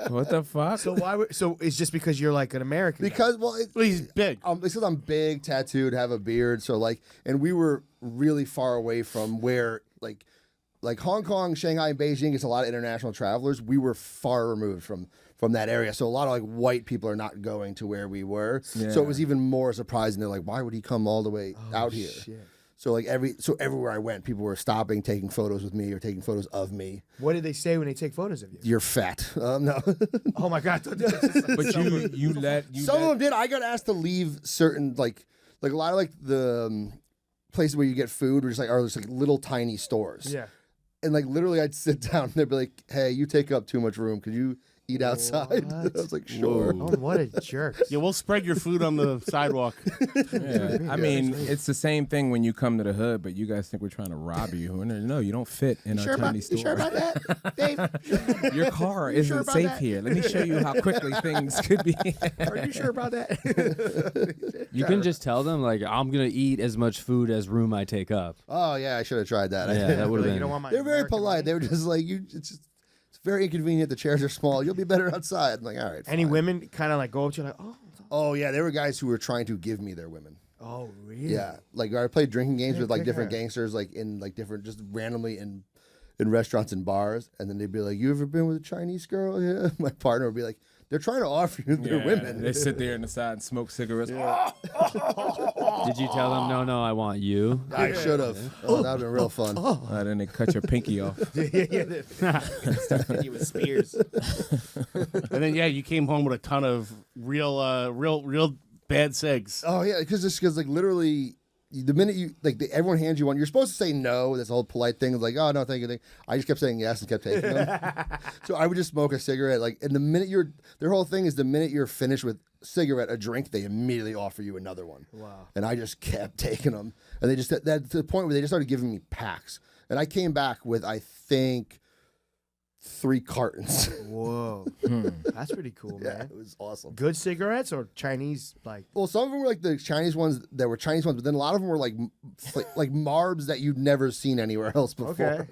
"What the fuck?" So so it's just because you're like an American. Because Well, he's big. because I'm big, tattooed, have a beard, so like, and we were really far away from where like Hong Kong, Shanghai, and Beijing gets a lot of international travelers. We were far removed from that area, so a lot of like white people are not going to where we were. Yeah. So it was even more surprising. They're like, why would he come all the way out here? shit. So like everywhere I went, people were stopping, taking photos with me or taking photos of me. What did they say when they take photos of you? You're fat. No. Oh my God! But you let Some of them did. I got asked to leave certain like a lot of like the places where you get food, are just like little tiny stores. Yeah. And like literally, I'd sit down and they'd be like, "Hey, you take up too much room. Could you eat outside?" I was like, "Sure." Oh, what a jerk! Yeah, we'll spread your food on the sidewalk. Yeah. I mean, it's the same thing when you come to the hood, but you guys think we're trying to rob you. No, you don't fit in our tiny store. You sure about that, Dave? Your car You sure isn't about safe that? here. Let me show you how quickly things could be. Are you sure about that? you can just tell them like I'm gonna eat as much food as room I take up. Oh yeah, I should have tried that. Yeah, that would have You been. don't want my They're very American polite. money? They were just like, it's very inconvenient. The chairs are small. You'll be better outside. I'm like, all right. Any fine." women kind of like go up to you like, oh, Oh yeah, there were guys who were trying to give me their women. oh, really? Yeah, like I played drinking games with like pick different her. gangsters, like in like different, just randomly in restaurants and bars, and then they'd be like, "You ever been with a Chinese girl?" Yeah, my partner would be like, "They're trying to offer you their Yeah, women." They sit there on the side and smoke cigarettes. Did you tell them no, I want you? I should have. Oh, that'd have been real fun. Then they cut your pinky off. Stuff in you with spears. And then, yeah, you came home with a ton of real bad cigs. Oh yeah, because like literally, the minute you everyone hands you one, you're supposed to say no. That's a whole polite thing. It's like, oh no, thank you. I just kept saying yes and kept taking them. So I would just smoke a cigarette. Like, and the minute their whole thing is the minute you're finished with cigarette, a drink, they immediately offer you another one. Wow. And I just kept taking them, and they just that to the point where they just started giving me packs, and I came back with I think 3 cartons. Whoa. That's pretty cool, Yeah, man. it was awesome. Good cigarettes or Chinese, like, Well, some of them were like the Chinese ones that were Chinese ones, but then a lot of them were like like Marbs that you'd never seen anywhere else before. Okay.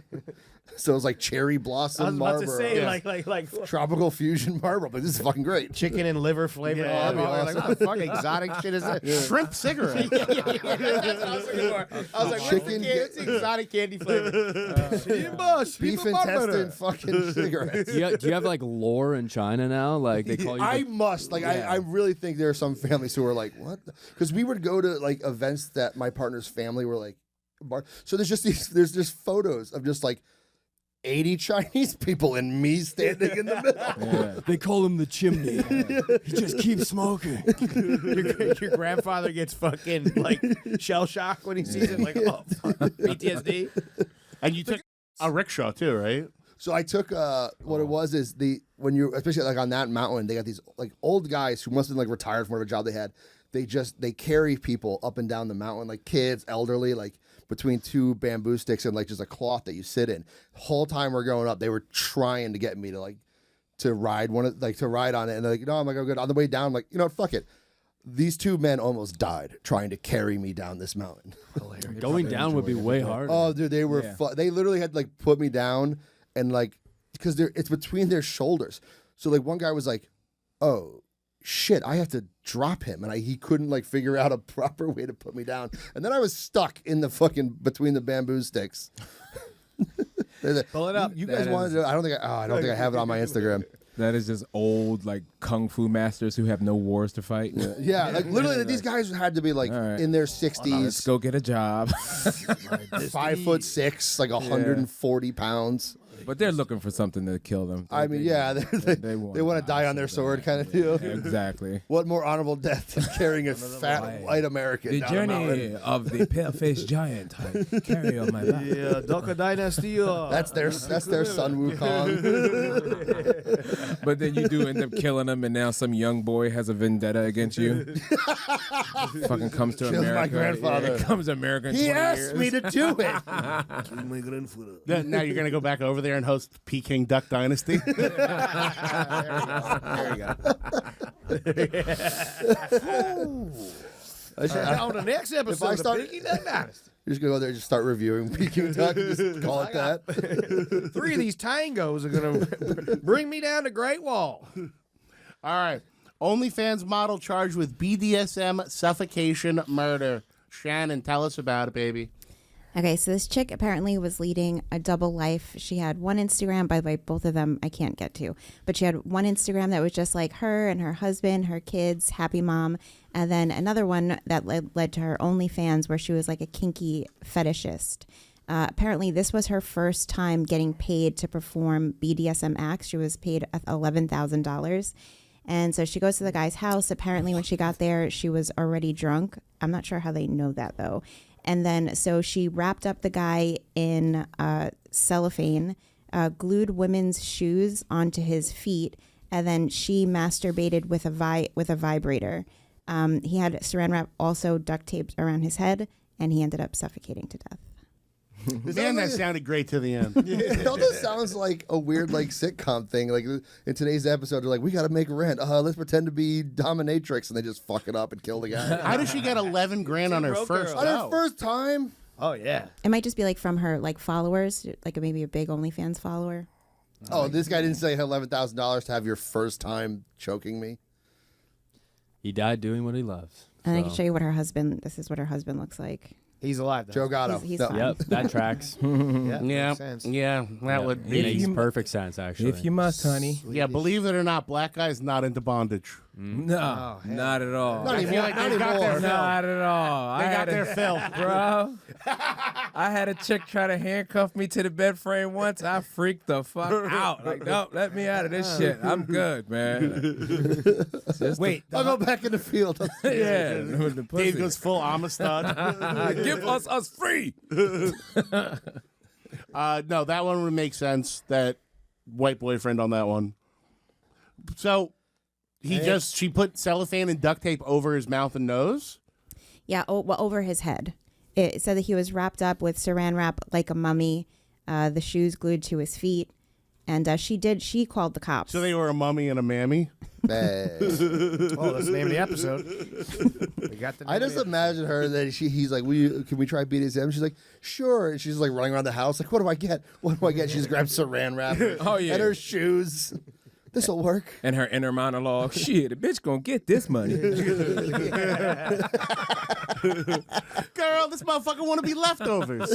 So it was like cherry blossom I was about to Marlboro, say, Yeah. like tropical fusion Marlboro. But this is fucking great. chicken and liver flavor. Yeah, that'd be Like, what the fuck exotic shit is that? Shrimp cigarette. That's what I was looking for. I was like, Chicken- what's the exotic candy flavor? Beef intestine fucking cigarettes. Do you have like lore in China now? Like they call you. I must I really think there are some families who are like, what? Because we would go to like events that my partner's family were like, so there's just photos of just like 80 Chinese people and me standing in the middle. They call him the chimney. He just keeps smoking. your grandfather gets fucking like shell shock when he sees it, like, oh, fuck, PTSD. And you took a rickshaw, too, right? So I took what it was is when you're especially like on that mountain, they got these like old guys who must have been like retired from whatever job they had. They carry people up and down the mountain, like kids, elderly, like between 2 bamboo sticks and like just a cloth that you sit in. The whole time we're going up, they were trying to get me to ride on it, and they're like, no, I'm like, oh good. On the way down, I'm like, you know what, fuck it. These 2 men almost died trying to carry me down this mountain. Going down would be way harder. Oh, dude, they were they literally had to like put me down and like because it's between their shoulders. So like one guy was like, "Oh shit, I have to drop him," and he couldn't like figure out a proper way to put me down. And then I was stuck in the fucking between the bamboo sticks. Pull it up. You guys want to do it? I don't think I have it on my Instagram. That is just old, like, kung fu masters who have no wars to fight. Yeah, like literally, these guys had to be like in their 60s. Let's go get a job. 5'6", like 140 pounds. But they're looking for something to kill them. I mean, they want to die on their sword kind of deal. Exactly. What more honorable death than carrying a fat white American The down a mountain? journey of the pale-faced giant I carry on my back. Yeah, Doka Dynasty. That's their Sun Wukong. But then you do end up killing him, and now some young boy has a vendetta against you. Fucking comes to Killed America. my grandfather. Yeah, comes to America in He 20 asked years. me to do it. Now you're going to go back over there and host Peking Duck Dynasty? There you go. On the next episode, If I start- of Peking Duck Dynasty. You're just going to go there and just start reviewing Peking Duck and just call it that. 3 of these tangos are going to bring me down the Great Wall. All right. OnlyFans model charged with BDSM, suffocation, murder. Shannon, tell us about it, baby. Okay, so this chick apparently was leading a double life. She had one Instagram, by the way, both of them I can't get to, but she had one Instagram that was just like her and her husband, her kids, happy mom, and then another one that led to her OnlyFans where she was like a kinky fetishist. Apparently, this was her first time getting paid to perform BDSM acts. She was paid $11,000. And so she goes to the guy's house. Apparently, when she got there, she was already drunk. I'm not sure how they know that, though. And then so she wrapped up the guy in cellophane, glued women's shoes onto his feet, and then she masturbated with a vibrator. He had Saran Wrap also duct taped around his head, and he ended up suffocating to death. Man, that sounded great to the end. It almost sounds like a weird like sitcom thing. Like in today's episode, they're like, we got to make rent. Let's pretend to be dominatrix, and they just fuck it up and kill the guy. How does she get 11 grand on her first? On her first time? Oh, yeah. It might just be like from her like followers, like maybe a big OnlyFans follower. Oh, this guy didn't say $11,000 to have your first time choking me. He died doing what he loves. And I so. can show you what her husband. This is what her husband looks like. He's alive, though. Joe Gatto. He's No. fine. Yep, that tracks. Yeah, makes sense. yeah, that would It be. makes perfect sense, actually. If you must, honey. Yeah, believe it or not, black guys not into bondage. No, not at all. Not I anymore. feel like they've got their fill. Not at all. They got their fill. Bro. I had a chick try to handcuff me to the bed frame once. I freaked the fuck out. Like, nope, let me out of this shit. I'm good, man. Wait, I'll go back in the field. Yeah. The pussy. Dave goes full Amistad. Give us free. No, that one would make sense. That white boyfriend on that one. So she put cellophane and duct tape over his mouth and nose. Yeah, over his head. It said that he was wrapped up with Saran Wrap like a mummy. The shoes glued to his feet, and she called the cops. So they were a mummy and a mammy. Oh, that's the name of the episode. We got the name I of just the imagine her that he's like, can we try BDSM? She's like, sure. And she's like running around the house like, what do I get? What do I get? She just grabs Saran Wrap Oh, yeah. and her shoes. This'll work. And her inner monologue, shit, the bitch gonna get this money. Girl, this motherfucker want to be leftovers.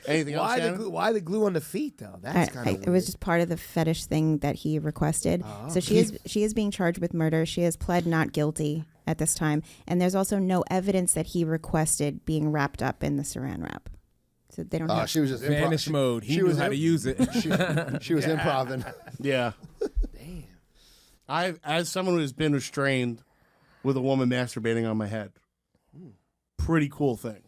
Anything else, Shannon? Why the glue on the feet, though? That's kind of weird. It was just part of the fetish thing that he requested. So she is being charged with murder. She has pled not guilty at this time, and there's also no evidence that he requested being wrapped up in the Saran Wrap. So they don't. Have She was just Vanish mode. He knew how to use it. She was improving. Yeah. Damn. As someone who's been restrained with a woman masturbating on my head, pretty cool thing.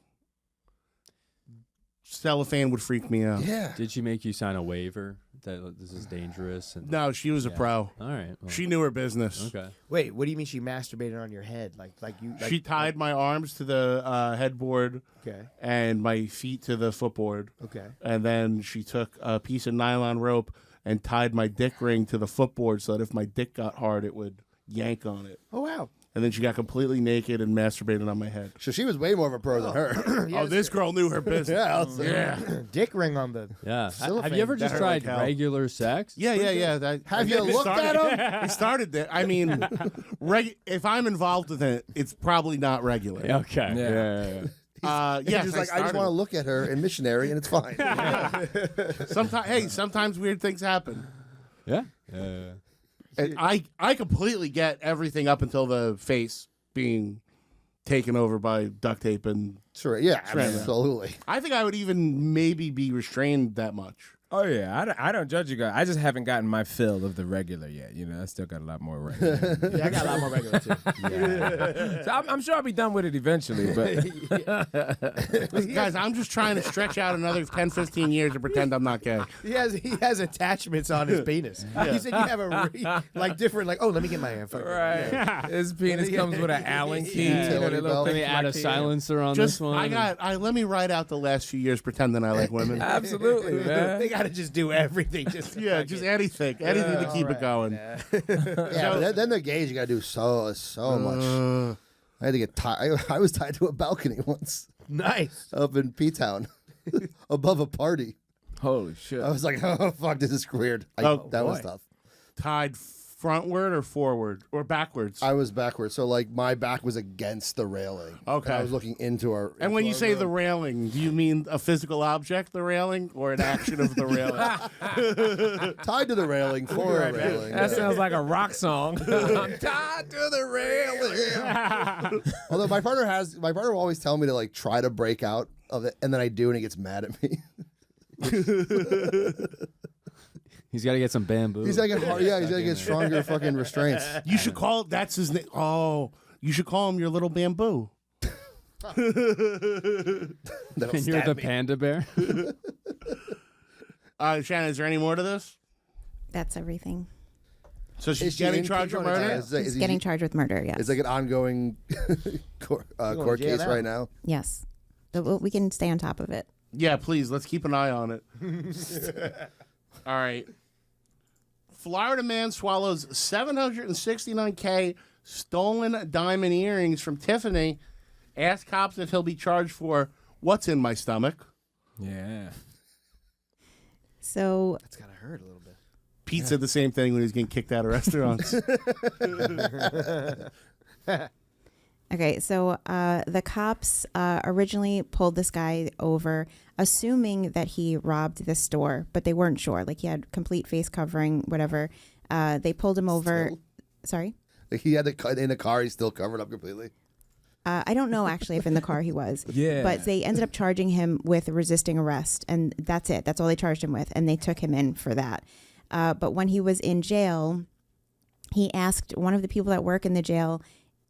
Cellophane would freak me out. Yeah. Did she make you sign a waiver that this is dangerous? And, No, she was a pro. all right. Well, She knew her business. okay. Wait, what do you mean she masturbated on your head? Like you? Like, She tied my arms to the headboard Okay. and my feet to the footboard. Okay. And then she took a piece of nylon rope and tied my dick ring to the footboard so that if my dick got hard, it would yank on it. Oh wow. And then she got completely naked and masturbated on my head. So she was way more of a pro than her. Oh, this girl knew her business. Yeah. I'll say. Yeah. Dick ring on the. Yeah. Cellophane. Have you ever just That hurt like tried hell. regular sex? Yeah. Have you looked at him? It started there. I mean, if I'm involved with it, it's probably not regular. Okay. Yeah. Yes, He's like, I just want to look at her in missionary, and it's fine. Sometimes weird things happen. Yeah. And I completely get everything up until the face being taken over by duct tape and. Sure. Yeah. Saran Wrap. Absolutely. I think I would even maybe be restrained that much. Oh yeah, I don't judge you guys. I just haven't gotten my fill of the regular yet. You know, I still got a lot more regular. Yeah, I got a lot more regular too. So I'm sure I'll be done with it eventually. But Guys, I'm just trying to stretch out another 10, 15 years to pretend I'm not gay. He has attachments on his penis. He said you have different oh, let me get my hand. right, his penis comes with an Allen key. Yeah. You know, that little Can thing we add a key. silencer on Just this one? let me write out the last few years pretending I like women. Absolutely, man. They got to just do everything. Just anything to keep it going. Yeah. But then the gays, you got to do so much. I had to get tied. I was tied to a balcony once nice. up in P-Town above a party. Holy shit. I was like, oh, fuck, this is weird. That was tough. Tied frontward or forward or backwards? I was backwards, so like my back was against the railing. Okay. And I was looking into our. And when you into say our the room. railing, do you mean a physical object, the railing, or an action of the railing? tied to the railing for a railing. That sounds like a rock song. I'm tied to the railing. Although my partner will always tell me to like try to break out of it, and then I do, and he gets mad at me. He's got to get some bamboo. He's like, he's got to get stronger fucking restraints. You should call. That's his name. Oh, you should call him your little bamboo. That'll And you're stab the me. panda bear. Shannon, is there any more to this? That's everything. So Is she's she getting in charged with prison? murder? Is it- He's is he- getting charged with murder. Yes. It's like an ongoing court to jail case now. right now. Yes. We can stay on top of it. Yeah, please. Let's keep an eye on it. All right. Florida man swallows $769K stolen diamond earrings from Tiffany. Ask cops if he'll be charged for what's in my stomach. Yeah. So It's gotta hurt a little bit. Pete said the same thing when he was getting kicked out of restaurants. okay, so the cops originally pulled this guy over, assuming that he robbed the store, but they weren't sure. Like he had complete face covering, whatever. They pulled him over. Still? Sorry. Like he had to cut in a car. He's still covered up completely. I don't know actually if in the car he was. Yeah. But they ended up charging him with resisting arrest, and that's it. That's all they charged him with, and they took him in for that. But when he was in jail, he asked one of the people that work in the jail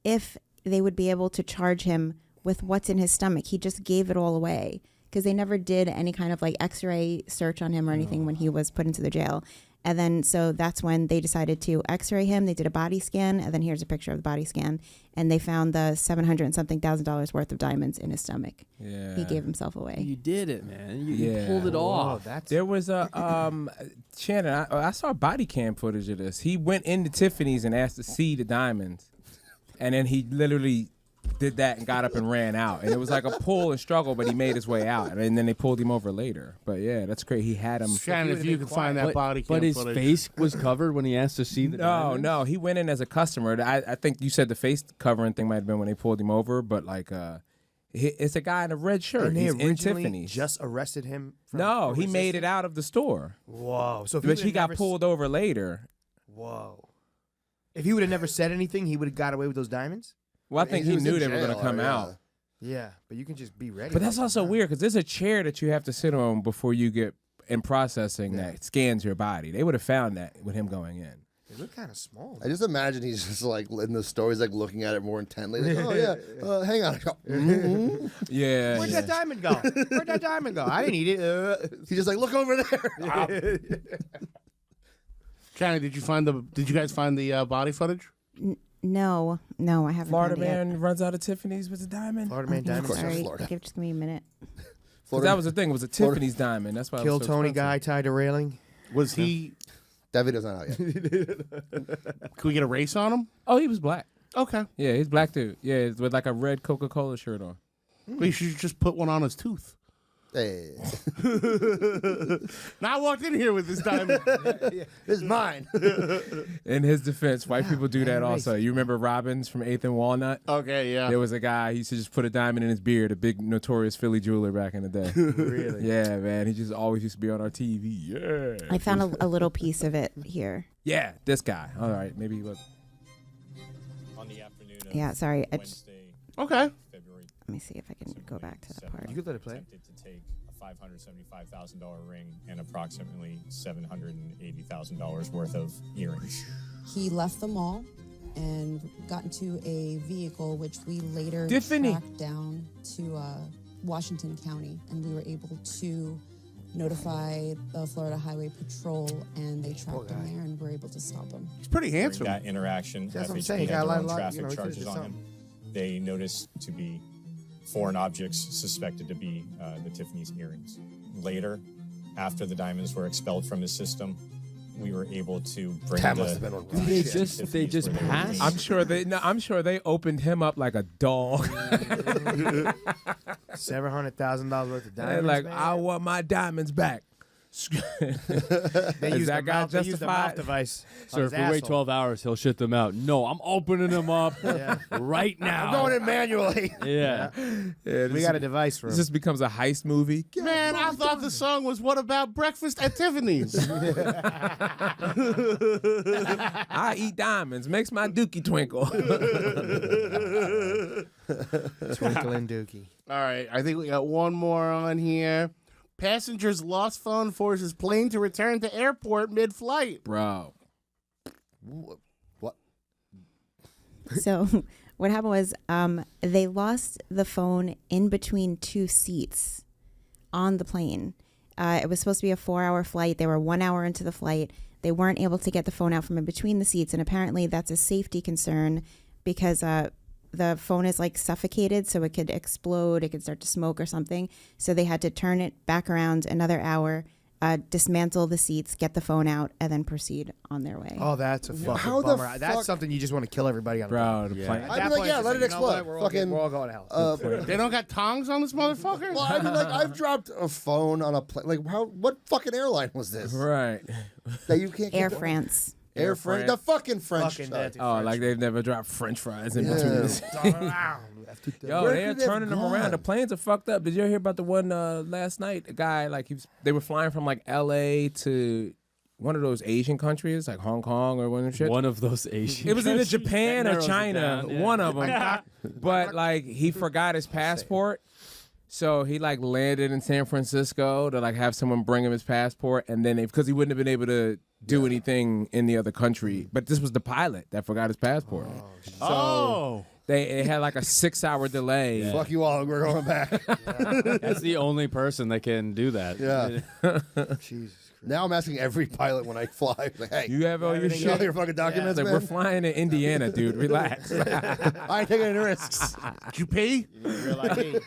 if they would be able to charge him with what's in his stomach. He just gave it all away because they never did any kind of like x-ray search on him or anything when he was put into the jail. And then so that's when they decided to x-ray him. They did a body scan, and then here's a picture of the body scan, and they found the $700 and something thousand worth of diamonds in his stomach. Yeah. He gave himself away. You did it, man. You Yeah. pulled it Oh, off. that's There was a Shannon. I saw body cam footage of this. He went into Tiffany's and asked to see the diamonds, and then he literally did that and got up and ran out. And it was like a pull and struggle, but he made his way out. And then they pulled him over later. But yeah, that's great. He had him. Shannon, if you could find that body cam But his footage. face was covered when he asked to see the diamonds? No, he went in as a customer. I think you said the face covering thing might have been when they pulled him over, but like it's a guy in a red shirt. and they He's in originally Tiffany's. just arrested him. No, for he made it resisting? out of the store, Whoa! So if but would've he got never pulled over later. Whoa! If he would have never said anything, he would have got away with those diamonds. Well, I think he was knew in they were going to jail, come yeah. out. Yeah, but you can just be ready. But that's about also that. weird because there's a chair that you have to sit on before you get in processing that scans your body. They would have found that with him going in. They look kind of small. I just imagine he's just like in the store, he's like looking at it more intently. Like, oh yeah, hang on. Yeah. Where'd that diamond go? Where'd that diamond go? I didn't eat it. He's just like, look over there. Shannon, did you guys find the body footage? No, I haven't. Florida found it yet. man runs out of Tiffany's with a diamond. Florida man diamond. course. Sorry, Florida. just give me a minute. 'Cause that was the thing. It was a Tiffany's diamond. That's why. Kill it was so Tony expensive. guy tied to railing. Was he? That video's not out yet. Can we get a race on him? Oh, he was black. Okay. Yeah, he's black dude. Yeah, with like a red Coca-Cola shirt on. We should just put one on his tooth. Hey, Now I walked in here with this diamond. this is mine. In his defense, white people do that also. You remember Robbins from 8th and Walnut? Okay, yeah. There was a guy, he used to just put a diamond in his beard, a big notorious Philly jeweler back in the day. Really? Yeah, man. He just always used to be on our TV. Yeah. I found a little piece of it here. Yeah, this guy. All right, maybe he was. On the afternoon of Yeah, sorry. Wednesday, Okay. February, Let me see if I can go back to the part. You could let it play. attempted to take a $575,000 ring and approximately $780,000 worth of earrings. He left the mall and got into a vehicle, which we later Tiffany. tracked down to Washington County, and we were able to notify the Florida Highway Patrol, and they tracked him there and were able to stop him. He's pretty During handsome. that interaction, That's what I'm FHP saying. had Got a their lot- own lot- traffic you know, he could've charges did on him. something. They noticed to be foreign objects suspected to be the Tiffany's earrings. Later, after the diamonds were expelled from his system, we were able to bring That the must have been one of They those. just passed. I'm sure they opened him up like a dog. $700,000 worth of They're diamonds. like, man. I want my diamonds back. They Is used that the guy mouth, they used the mouth justified? device. on Sir, his if we wait asshole. 12 hours, he'll shit them out. No, I'm opening them up right now. I'm going in manually. Yeah. We got a device for him. This just becomes a heist movie. Man, I thought the song was "What About Breakfast at Tiffany's." I eat diamonds, makes my dookie twinkle. Twinkling Dookie. All right, I think we got one more on here. Passengers lost phone, forces plane to return to airport mid-flight. Bro. What? So what happened was they lost the phone in between two seats on the plane. It was supposed to be a 4-hour flight. They were 1 hour into the flight. They weren't able to get the phone out from in between the seats, and apparently that's a safety concern because the phone is like suffocated, so it could explode, it could start to smoke or something. So they had to turn it back around another hour, dismantle the seats, get the phone out, and then proceed on their way. Oh, that's a fucking How the bummer. fuck- That's something you just want to kill everybody on. Bro, the plane. At I'd that be like, point, yeah, it's let it you know what? explode. We're all Fucking- we're all going to hell. They don't got tongs on this motherfucker? Well, I mean, like, I've dropped a phone on a plane. Like, what fucking airline was this? Right. That you can't Air get France. Air France. The fucking French. Fucking side. dirty Oh, French. like they've never dropped French fries in Yeah. between this. Yo, Where they're could they have turning them around. gone? The planes are fucked up. Did you hear about the one last night? A guy, like, they were flying from, like, L.A. to one of those Asian countries, like Hong Kong or one of them shit. One of those Asian. It was either countries. Japan That or narrows it China, down, yeah. one of them. But like he forgot his passport, so he like landed in San Francisco to like have someone bring him his passport, and then because he wouldn't have been able to do anything in the other country. But this was the pilot that forgot his passport. Oh. It had like a 6-hour delay. Fuck you all. We're going back. That's the only person that can do that. Yeah. Jesus. Now I'm asking every pilot when I fly. Like, hey, You have all your you know shit. your fucking documents, Like, man? we're flying to Indiana, dude. Relax. I ain't taking any risks. Did you pee? Real ID.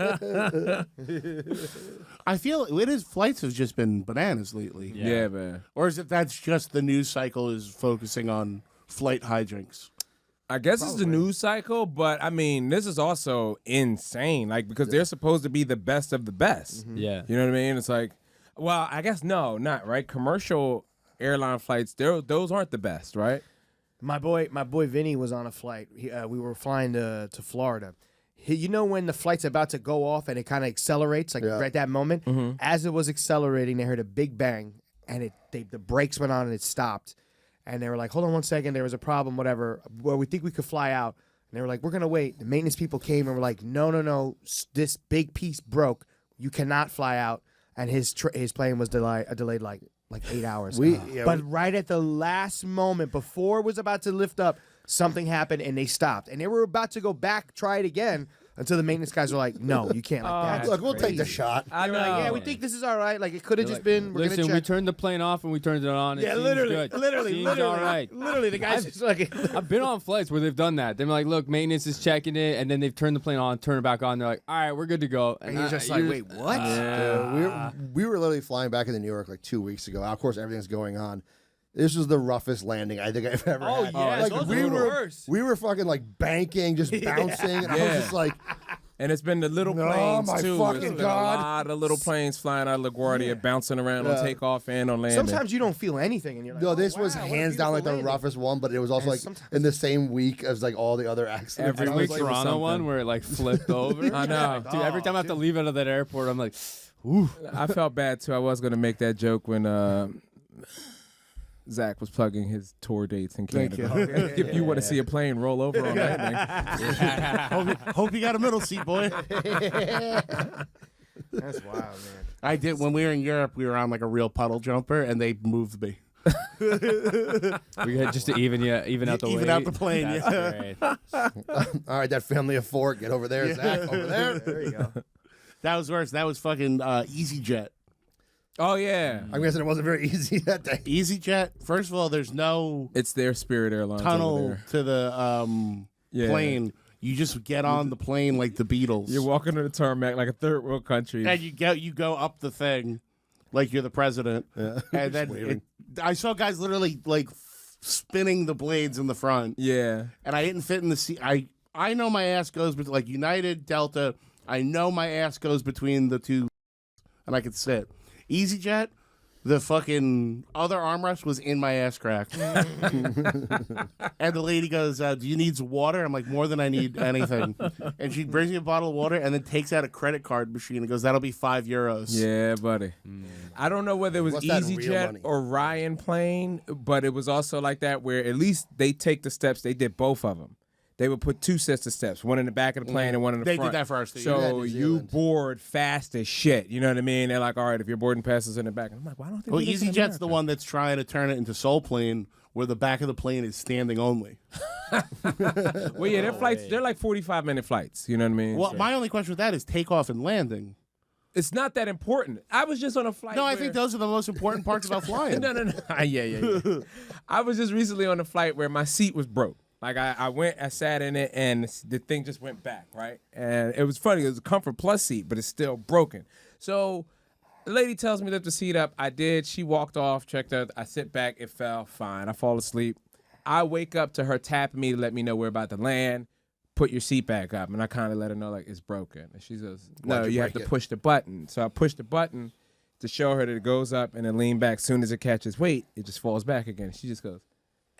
I feel his flights have just been bananas lately. Yeah, man. Or is it that's just the news cycle is focusing on flight hijinks? I guess it's the news cycle, but I mean, this is also insane. Like, because they're supposed to be the best of the best. Yeah. You know what I mean? It's like, well, I guess no, not right. Commercial airline flights, those aren't the best, right? My boy Vinny was on a flight. We were flying to Florida. You know when the flight's about to go off and it kind of accelerates, like right at that moment? As it was accelerating, they heard a big bang, and the brakes went on and it stopped. And they were like, hold on 1 second, there was a problem, whatever. Well, we think we could fly out. And they were like, we're going to wait. The maintenance people came and were like, no, this big piece broke. You cannot fly out. And his plane was delayed like 8 hours. But right at the last moment, before it was about to lift up, something happened and they stopped. And they were about to go back, try it again, until the maintenance guys were like, no, you can't. Like, Look, we'll take the shot. I They were like, yeah, we think this is all right. Like, it could have just been, we're Listen, going to we check. turned the plane off and we turned it on. It Yeah, seems good. literally, Seems all right. Literally, the guy's just like, I've been on flights where they've done that. They're like, look, maintenance is checking it, and then they've turned the plane on, turn it back on. They're like, all right, we're good to go. and he's just like, wait, what? We were literally flying back into New York like 2 weeks ago. Of course, everything's going on. This was the roughest landing I think I've ever had. yeah, like those we are the were worst. we were fucking like banking, just bouncing, and I was just like, And it's been the little planes, my too. fucking It's been God. a lot of little planes flying out of LaGuardia, bouncing around on takeoff and on landing. Sometimes you don't feel anything, and you're like, No, oh, this was wow, what a hands down like beautiful the landing. roughest one, but it was also And like sometimes- in the same week as like all the other accidents. Every And I was week like, Toronto something. one where it like flipped over. I know. Dude, every time I have to leave out of that airport, I'm like, ooh. I felt bad, too. I was going to make that joke when Zach was plugging his tour dates in Canada. If you want to see a plane roll over on landing. Hope you got a middle seat, boy. That's wild, man. I did when we were in Europe. We were on like a real puddle jumper, and they moved me. We had just to even out the Even weight. out the plane, That's yeah. great. all right, that family of four, get over there, Zach, over there. There you go. That was worse. That was fucking EasyJet. Oh, yeah. I'm guessing it wasn't very easy that day. EasyJet. First of all, there's no It's their Spirit Airlines over tunnel there. to the Yeah. plane. You just get on the plane like the Beatles. You're walking to the tarmac like a third world country. and you go up the thing like you're the president. And then I saw guys literally like spinning the blades in the front. Yeah. And I didn't fit in the seat. I know my ass goes between like United, Delta. I know my ass goes between the two, and I could sit. EasyJet, the fucking other armrest was in my ass crack. And the lady goes, do you need some water? I'm like, more than I need anything. And she brings me a bottle of water and then takes out a credit card machine and goes, that'll be €5. Yeah, buddy. I don't know whether it was What's that in real EasyJet money? or Ryan plane, but it was also like that where at least they take the steps. They did both of them. They would put two sets of steps, one in the back of the plane and one in the They front. did that for us, too. Yeah, So New you Zealand. board fast as shit. You know what I mean? They're like, all right, if your boarding pass is in the back. And I'm like, why don't they Well, do this in EasyJet's the America? one that's trying to turn it into Soul Plane, where the back of the plane is standing only. Well, yeah, their flights, they're like 45-minute flights. You know what I mean? Well, So my only question with that is takeoff and landing. it's not that important. I was just on a flight. No, I where- think those are the most important parts about flying. No. Yeah. I was just recently on a flight where my seat was broke. Like I sat in it and the thing just went back, right? And it was funny. It was a Comfort Plus seat, but it's still broken. So the lady tells me to lift the seat up. I did. She walked off, checked out. I sit back. It fell. Fine. I fall asleep. I wake up to her tapping me to let me know we're about to land. Put your seat back up. And I kind of let her know, like, it's broken. And she says, no, Why'd you you have to break it? push the button. So I push the button to show her that it goes up and then lean back. As soon as it catches weight, it just falls back again. She just goes,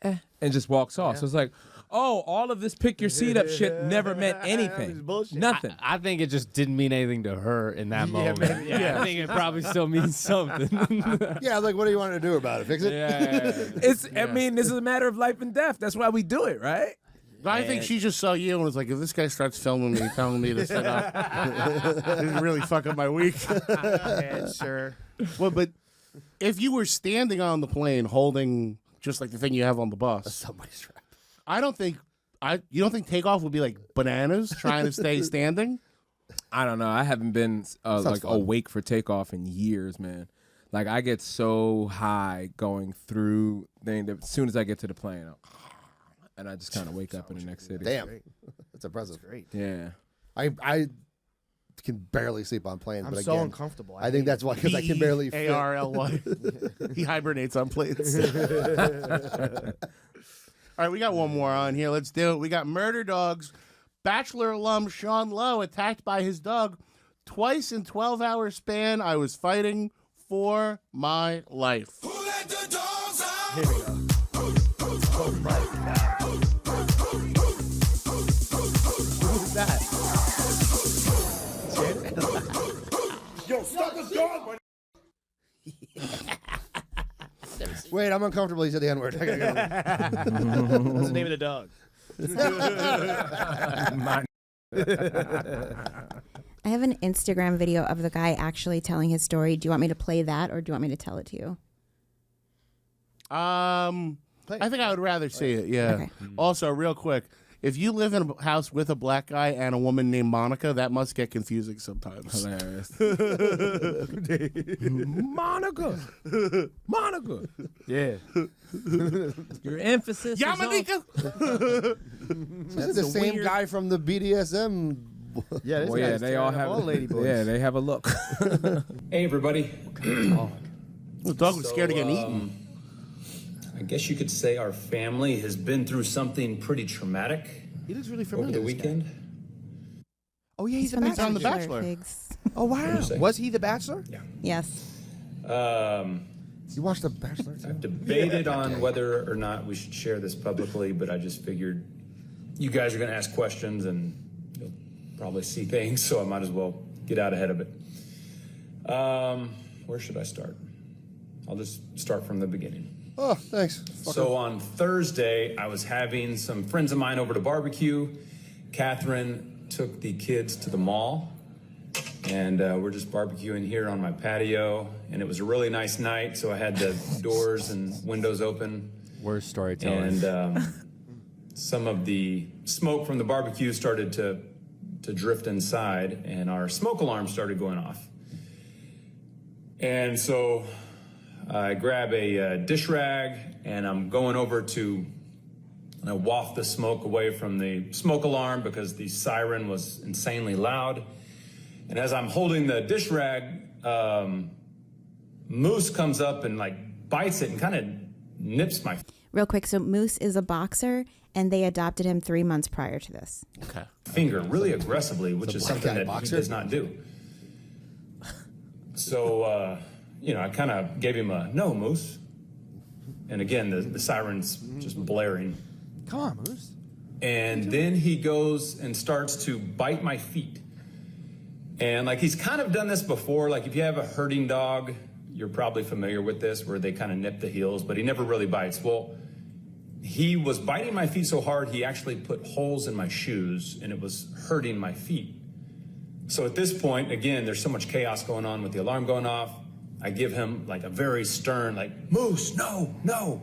and just walks off. So it's like, oh, all of this pick your seat up shit never meant anything. Nothing. I think it just didn't mean anything to her in that moment. I think it probably still means something. Yeah, like, what do you want to do about it? Fix it? I mean, this is a matter of life and death. That's why we do it, right? I think she just saw you and was like, if this guy starts filming me, telling me to sit up, it really fuck up my week. Yeah, sure. Well, but if you were standing on the plane holding just like the thing you have on the bus, Somebody's trapped. you don't think takeoff would be like bananas trying to stay standing? I don't know. I haven't been like fun. awake for takeoff in years, man. Like I get so high going through thing that as soon as I get to the plane, and I just kind of wake up in the next city. Damn. That's impressive. Great. Yeah. I can barely sleep on planes. I'm but so again, uncomfortable. I think that's why, because I can barely fit. ARLY. He hibernates on planes. All right, we got one more on here. Let's do it. We got murder dogs. Bachelor alum Sean Lowe attacked by his dog twice in 12-hour span. I was fighting for my life. Who's that? Yo, stop this dog! Wait, I'm uncomfortable. He said the N-word. I gotta go. What's the name of the dog? I have an Instagram video of the guy actually telling his story. Do you want me to play that, or do you want me to tell it to you? I think I would rather see it, yeah. Okay. Also, real quick, if you live in a house with a black guy and a woman named Monica, that must get confusing sometimes. Hilarious. Monica. Yeah. Your emphasis is on... Yamanika! This is the same guy from the BDSM. Yeah, this Well, yeah, guy's they tearing all up have. all lady boys. Yeah, they have a look. Hey, everybody. The dog was scared of getting eaten. I guess you could say our family has been through something pretty traumatic He looks really over familiar. the this guy. weekend. Oh yeah, he's from the on The Bachelor. Bachelor. Pigs. Oh wow, say? was he the Bachelor? Yeah. Yes. You watched The Bachelor too? I've debated on whether or not we should share this publicly, but I just figured you guys are going to ask questions and you'll probably see things, so I might as well get out ahead of it. Where should I start? I'll just start from the beginning. Oh, thanks. So on Thursday, I was having some friends of mine over to barbecue. Catherine took the kids to the mall, and we're just barbecuing here on my patio, and it was a really nice night, so I had the doors and windows open. Worst storyteller. And some of the smoke from the barbecue started to drift inside, and our smoke alarm started going off. And so I grab a dish rag, and I'm going over to waft the smoke away from the smoke alarm because the siren was insanely loud. And as I'm holding the dish rag, Moose comes up and like bites it and kind of nips my Real quick, so Moose is a boxer, and they adopted him 3 months prior to this. Okay. finger really aggressively, which is something that boxer? he does not do. So, I kind of gave him a no, Moose. And again, the siren's just blaring. Come on, Moose. And then he goes and starts to bite my feet. And like he's kind of done this before. Like if you have a herding dog, you're probably familiar with this, where they kind of nip the heels, but he never really bites. Well, he was biting my feet so hard, he actually put holes in my shoes, and it was hurting my feet. So at this point, again, there's so much chaos going on with the alarm going off. I give him like a very stern, like, Moose, no, no.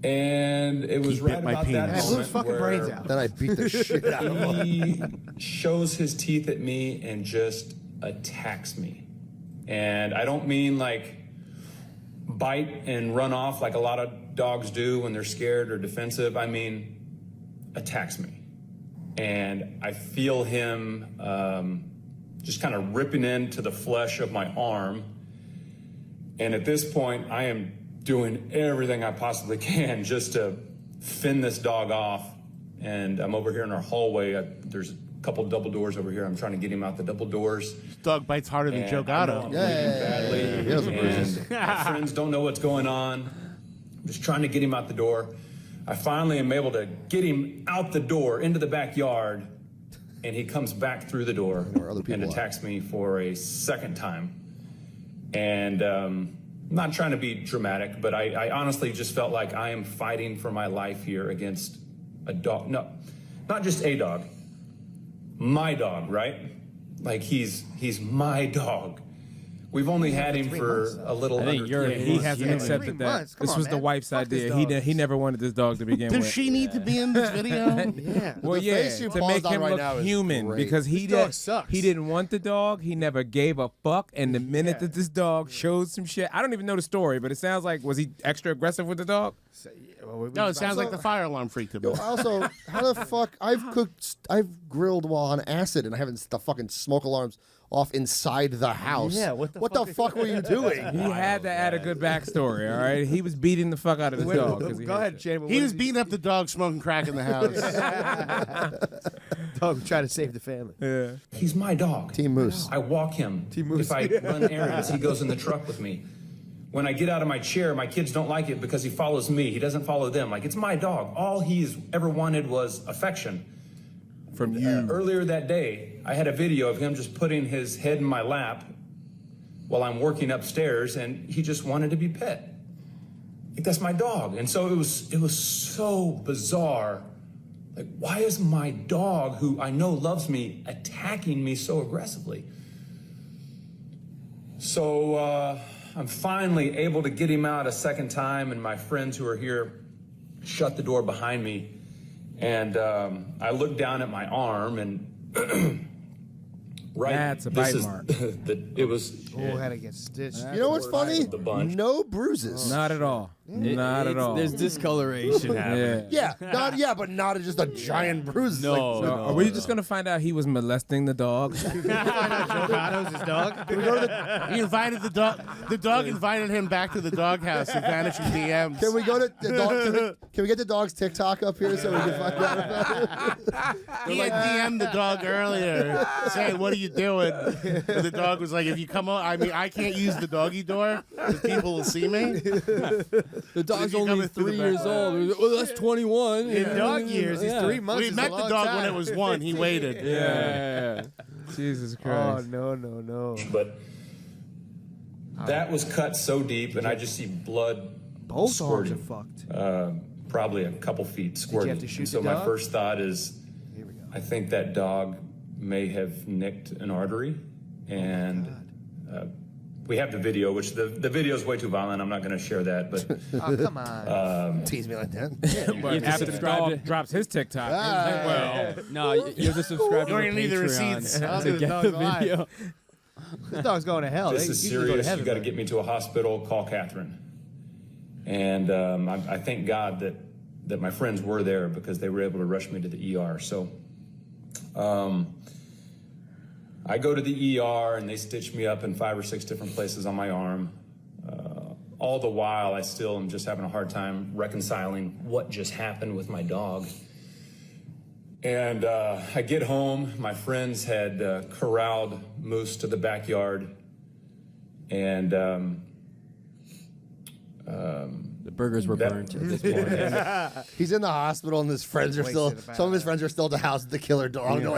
And it was right about that Blew his moment fucking brains where out. Then I beat the shit out of him. he shows his teeth at me and just attacks me. And I don't mean like bite and run off like a lot of dogs do when they're scared or defensive. I mean, attacks me. And I feel him just kind of ripping into the flesh of my arm. And at this point, I am doing everything I possibly can just to fend this dog off. And I'm over here in our hallway. There's a couple double doors over here. I'm trying to get him out the double doors. Dog bites harder than Joe Gatto. Badly. He has a bruise. My friends don't know what's going on. I'm just trying to get him out the door. I finally am able to get him out the door into the backyard, and he comes back through the door and attacks me for a second time. And I'm not trying to be dramatic, but I honestly just felt like I am fighting for my life here against a dog. No, not just a dog. My dog, right? Like he's my dog. We've only had him for a little I think under you're, 3 he months. hasn't accepted that. months. Come This on, was the man. wife's Fuck this idea. dog. He never wanted this dog to begin Does with. she need to be in this video? Yeah. Well, The yeah, face you to paused make on him right look now is human great. because he This dog did, sucks. he didn't want the dog. He never gave a fuck. And the minute that this dog showed some shit, I don't even know the story, but it sounds like, was he extra aggressive with the dog? No, it sounds like the fire alarm freaked him Yo, out. also, how the fuck? I've grilled while on acid, and I haven't the fucking smoke alarms off inside the house. Yeah, what the fuck were you doing? He had to add a good backstory, all right? He was beating the fuck out of this dog. 'cause he Go hates ahead, it. Shane. He was beating up the dog, smoking crack in the house. Dog trying to save the family. Yeah. He's my dog. Team Moose. I walk him. Moose. If I run errands, he goes in the truck with me. When I get out of my chair, my kids don't like it because he follows me. He doesn't follow them. Like, it's my dog. All he's ever wanted was affection. From you. Earlier that day, I had a video of him just putting his head in my lap while I'm working upstairs, and he just wanted to be pet. Like, that's my dog. And so it was so bizarre. Like, why is my dog, who I know loves me, attacking me so aggressively? So I'm finally able to get him out a second time, and my friends who are here shut the door behind me. And I looked down at my arm, and That's a bite mark. it was. Oh, had to get stitched. You know what's funny? The bunch. No bruises. Not at all. Not at all. There's discoloration happening. But not just a giant bruise. No, So are we just gonna find out he was molesting the dog? Joe Gatto's his dog. Can we go to He invited the dog. The dog invited him back to the doghouse and vanishing DMs. Can we go to the dog? Can we get the dog's TikTok up here so we can find out about it? He had DM'd the dog earlier saying, "What are you doing?" And the dog was like, "If you come on, I mean, I can't use the doggy door because people will see me." The dog's you only come in through 3 the years back. old. Well, that's 21. In dog years, he's 3 months. We is met a the long dog time. when it was 1. He waited. Yeah. Jesus Oh Christ. no. But that was cut so deep, and I just see blood. Both dogs are squirting, fucked. probably a couple feet squirting. have to shoot And so the my dog? first thought is, I think that dog may have nicked an artery, and we have the video, which the video is way too violent. I'm not going to share that, but Oh, come on. Tease me like that. But to after the subscribe dog to- drops his TikTok, Well, no, you have to subscribe to You're the gonna need the Patreon receipts. I'll to do get the the dog's video. This dog's going to hell. this They- is you can go to serious. heaven, You got to but- get me to a hospital. Call Catherine. And I thank God that my friends were there because they were able to rush me to the ER. So I go to the ER and they stitch me up in 5 or 6 different places on my arm. All the while, I still am just having a hard time reconciling what just happened with my dog. And I get home. My friends had corralled Moose to the backyard. And The burgers were burnt at this point. He's in the hospital, and his friends are still. Some of his friends are still at the house with the killer dog. They're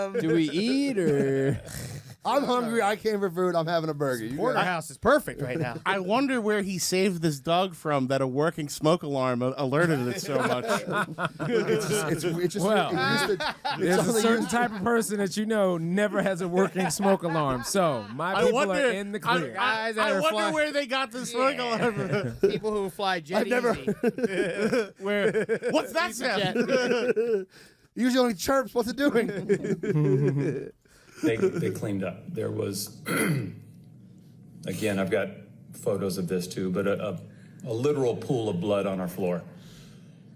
like, Do we eat or? I'm hungry. I came for food. I'm having a burger. You Porterhouse is perfect right now. I wonder where he saved this dog from that a working smoke alarm alerted it so much. it's just Well, there's a something certain you- type of person that you know never has a working smoke alarm. So my people are in the clear. Guys that I are wonder flying- where they got the smoke alarm. People who fly jet I've never- easy. What's that sound? Usually only chirps. What's it doing? they cleaned up. There was, again, I've got photos of this too, but a literal pool of blood on our floor,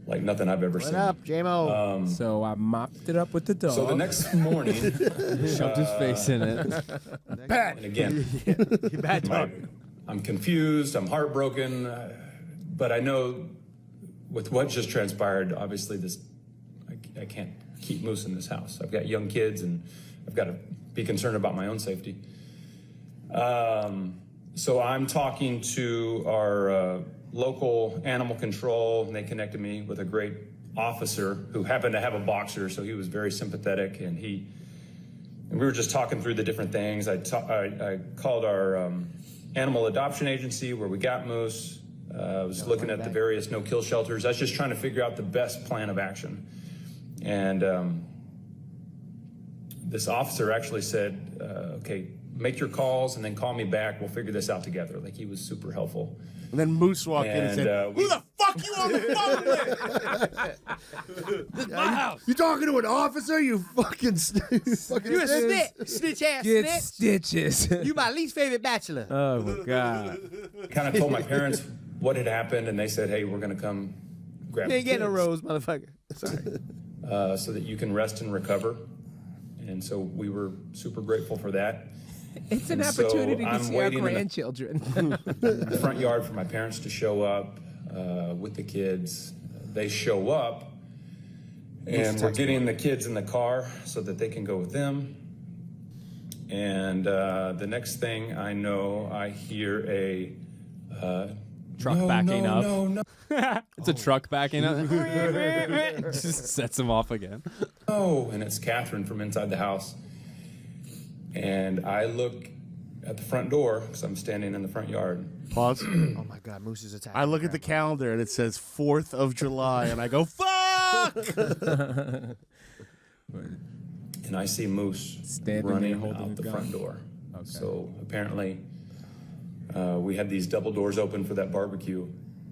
like nothing I've ever What seen. up, J-Mo? So I mopped it up with the dog. So the next morning, Shoved his face in it. and again, Bad dog. I'm confused, I'm heartbroken, but I know with what just transpired, obviously I can't keep Moose in this house. I've got young kids and I've got to be concerned about my own safety. So I'm talking to our local animal control, and they connected me with a great officer who happened to have a boxer, so he was very sympathetic, and we were just talking through the different things. I called our animal adoption agency where we got Moose. I was looking at the various no-kill shelters. I was just trying to figure out the best plan of action. And this officer actually said, okay, make your calls and then call me back. We'll figure this out together. Like, he was super helpful. And then Moose walked in and And, said, we- "Who the fuck you on the phone with? This is my house." You talking to an officer? You fucking You a snitch ass Get snitch. stitches. You my least favorite bachelor. Oh my God. Kind of told my parents what had happened, and they said, hey, we're going to come grab You the ain't getting a kids, rose, motherfucker. Sorry. so that you can rest and recover. And so we were super grateful for that. It's an And so opportunity to I'm see our waiting in the- grandchildren. The front yard for my parents to show up with the kids. They show up, and we're getting the kids in the car so that they can go with them. And the next thing I know, I hear a Truck no, backing no, up. No, no, It's a truck backing up. Just sets him off again. no. And it's Catherine from inside the house. And I look at the front door because I'm standing in the front yard. Pause. Oh my God, Moose is attacking. I look at the calendar and it says 4th of July, and I go, "Fuck!" And I see Moose Standing there running holding out a the gun. front door. So apparently, we had these double doors open for that barbecue,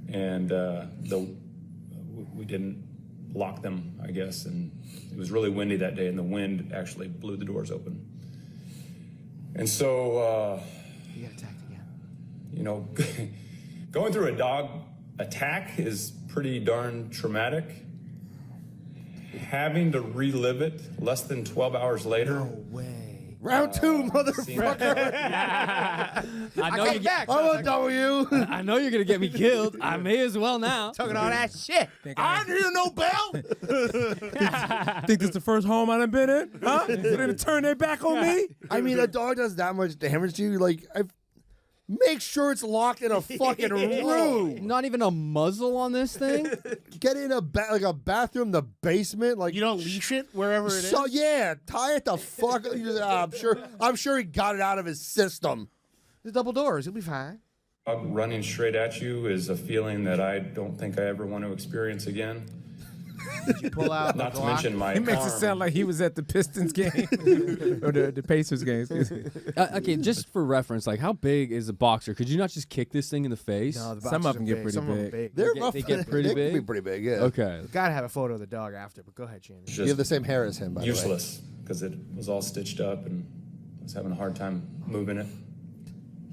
and we didn't lock them, I guess. And it was really windy that day, and the wind actually blew the doors open. And so, You got attacked again. you know, going through a dog attack is pretty darn traumatic. Having to relive it less than 12 hours later. No way. Round two, motherfucker. I know you back. I want W. I know you're gonna get me killed. I may as well now. Talking all that shit. I didn't hear no bell. Think this is the first home I done been in? Huh? They didn't turn their back on me? I mean, a dog does that much damage to you. Like, make sure it's locked in a fucking room. Not even a muzzle on this thing. Get in a a bathroom, the basement. Like You don't leash it wherever it is. so, yeah, tie it the fuck. I'm sure he got it out of his system. The double doors. He'll be fine. Running straight at you is a feeling that I don't think I ever want to experience again. Did you pull out Not the to Glock? mention my He makes it arm. sound like he was at the Pistons game or the Pacers game. Excuse me. Okay, just for reference, like how big is a boxer? Could you not just kick this thing in the face? No, the Some boxers of them are get big. pretty Some of them big. big. They're They rough. get pretty They can be big? pretty big, yeah. Okay. Gotta have a photo of the dog after, but go ahead, Shannon. It's You have just the same hair as him, by the way. useless because it was all stitched up and I was having a hard time moving it.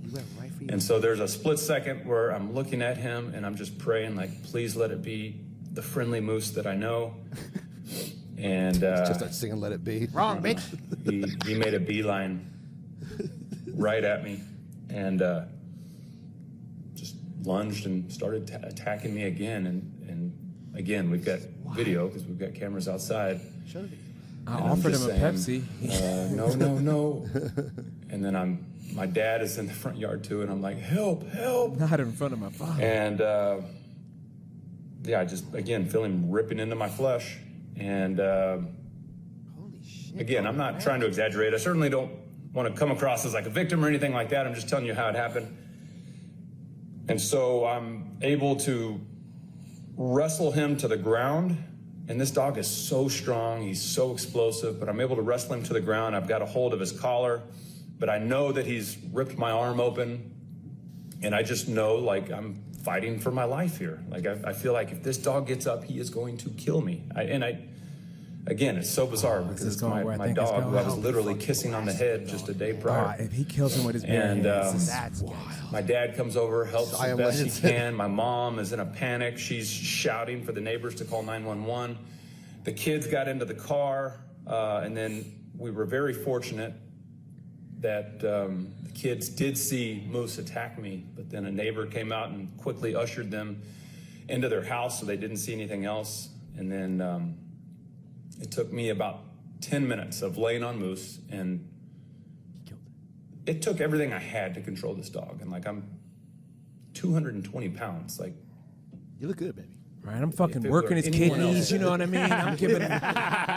You went right for you. And so there's a split second where I'm looking at him and I'm just praying, like, please let it be the friendly moose that I know. And Just start singing "Let It Be." Wrong, bitch. he made a beeline right at me and just lunged and started attacking me again. And again, we've got video because we've got cameras outside. I And I'm offered just him a Pepsi. No. And then my dad is in the front yard too, and I'm like, help. Not in front of my father. And yeah, I just, again, feel him ripping into my flesh. And again, I'm not trying to exaggerate. I certainly don't want to come across as like a victim or anything like that. I'm just telling you how it happened. And so I'm able to wrestle him to the ground. And this dog is so strong. He's so explosive, but I'm able to wrestle him to the ground. I've got a hold of his collar, but I know that he's ripped my arm open. And I just know, like, I'm fighting for my life here. Like, I feel like if this dog gets up, he is going to kill me. Again, it's so bizarre because it's my dog who I was literally kissing on the head just a day prior. If he kills him with his bare And hands, That's wild. my dad comes over, helps I as am best he legend. can. My mom is in a panic. She's shouting for the neighbors to call 911. The kids got into the car, and then we were very fortunate that the kids did see Moose attack me, but then a neighbor came out and quickly ushered them into their house so they didn't see anything else. And then it took me about 10 minutes of laying on Moose, and it took everything I had to control this dog. And like, I'm 220 pounds. Like, You look good, baby. right? I'm fucking If it working were his anyone kidneys, else. you know what I mean? I'm giving him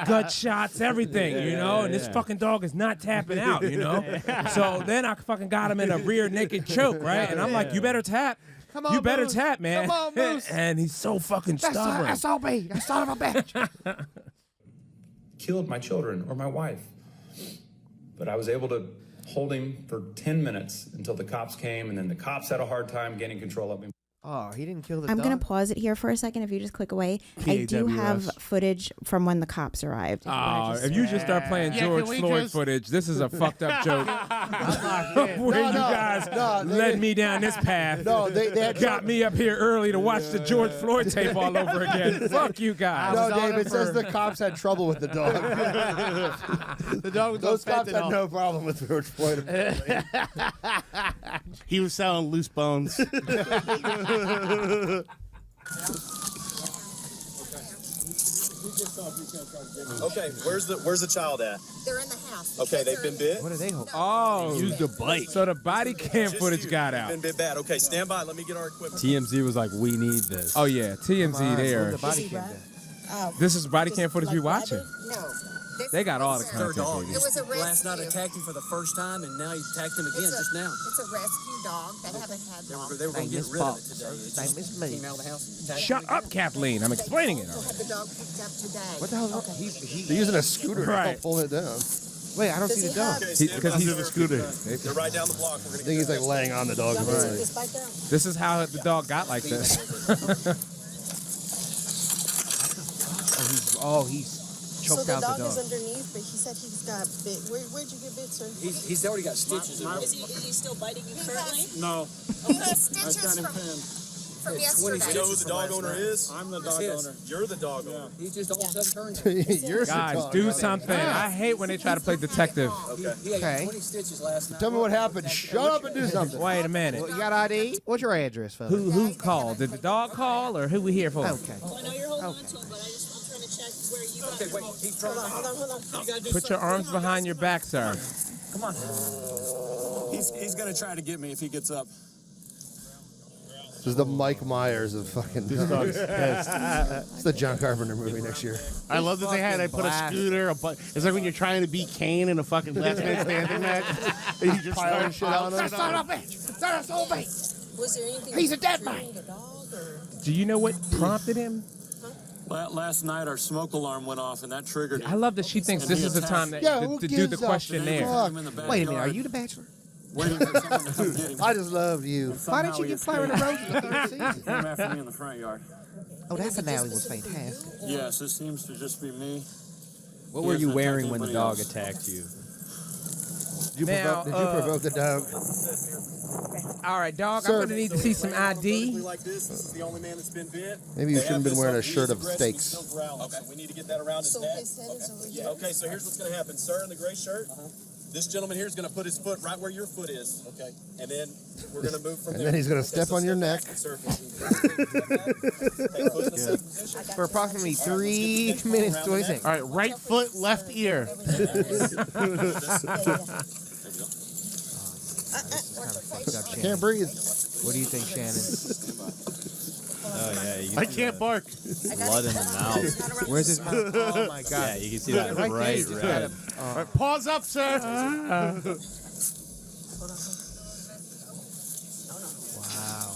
gut shots, everything, you know? And this fucking dog is not tapping out, you know? So then I fucking got him in a rear naked choke, right? And I'm like, you better tap. Come on, You better Moose. tap, man. Come on, Moose. And he's so fucking stubborn. That's SOB. That son of a bitch. killed my children or my wife. But I was able to hold him for 10 minutes until the cops came, and then the cops had a hard time getting control of him. Oh, he didn't kill the I'm dog? going to pause it here for a second if you just click away. I do have PAWS. footage from when the cops arrived. Oh, if you just start playing Yeah, George can we Floyd just- footage, this is a fucked up joke. Where you guys led me down this path. No, they had Got me up here early to watch the George Floyd tape all over again. Fuck you guys. No, was on Dave, him it says for- the cops had trouble with the dog. The dog was Those on cops had fentanyl. no problem with George Floyd. He was selling loose bones. Okay, where's the child at? They're in the house. Okay, they've been bit. What are they hoping? Oh, Used a bite. so the body cam footage got out. Been bit bad. Okay, stand by. Let me get our equipment. TMZ was like, we need this. Oh yeah, TMZ there. The body cam did. This is body cam footage we watching. No. They got all the Their content. dog. baby. It was a rescue. Last night attacked him for the first time, and now he attacked him again just now. It's a rescue dog. They haven't had dogs. They were going to get rid of it today. It They just miss me. came out of the house and attacked Shut him up, Kathleen. I'm explaining it. We'll have the dog picked up today. What the hell? Okay. They're using a scooter Right. to pull it down. Wait, I don't see the dog. Because he's the scooter. They're right down the block. We're I gonna think he's like laying on the dog. This bite there? This is how the dog got like this. Oh, he's choked the out the dog dog. is underneath, but he said he's got bit. Where'd you get bit, sir? He's already got stitches. Is he still biting you currently? No. He has stitches from yesterday. You know who the dog owner is? I'm the dog owner. You're the dog owner. He just all of a sudden turned. You're the Guys, dog. do something. I hate when they try to play detective. He had Okay. 20 stitches last night. Tell me what happened. Shut up and do something. Wait a minute. Well, you got ID? What's your address, fella? Who called? Did the dog call or who we here for? Okay. Well, I know you're holding on to him, but I'm trying to check where you got Okay, wait. He's trying to. Hold on. You gotta do Put your arms behind your back, sir. Come on. He's gonna try to get me if he gets up. This is the Mike Myers of fucking dogs. It's the John Carpenter movie next year. I love that they put a scooter. It's like when you're trying to beat Kane in a fucking last man standing match. And you just Piling start shit on him. Son of a bitch! Son of a bitch! Was there anything? He's a dead man. treating the dog, or? Do you know what prompted him? Last night, our smoke alarm went off, and that triggered I love that she thinks this is the time that, Yeah, to who do gives the up? questionnaire. Fuck. Wait a minute, are you the Bachelor? Waiting for someone to come get him. I just love you. Why didn't you get Fire in the Rose in the third season? Came after me in the front yard. Oh, that finale was fantastic. Yes, it seems to just be me. What were you Yes, wearing when the anybody dog else. attacked you? Did you provoke the dog? All right, dog, Sir. I'm going to need to see some ID. Like this is the only man that's been bit. Maybe you They shouldn't have have been wearing a this shirt of aggressive steaks. silk growl. Okay, we need to get that around his So neck. his head is over here. Yeah. Okay, so here's what's going to happen, sir, in the gray shirt. This gentleman here is going to put his foot right where your foot is. Okay, and then we're going to move from And there. then he's gonna Okay, step so on your back neck. and surface. Okay, foot in the same position. For approximately 3 minutes, 20 seconds. All right, right foot, left ear. I can't breathe. What do you think, Shannon? Oh yeah, you can I see can't bark. blood in the mouth. Where's his mouth? Oh, my God. Yeah, you can see that Right there, bright you just red. All right, pause up, sir.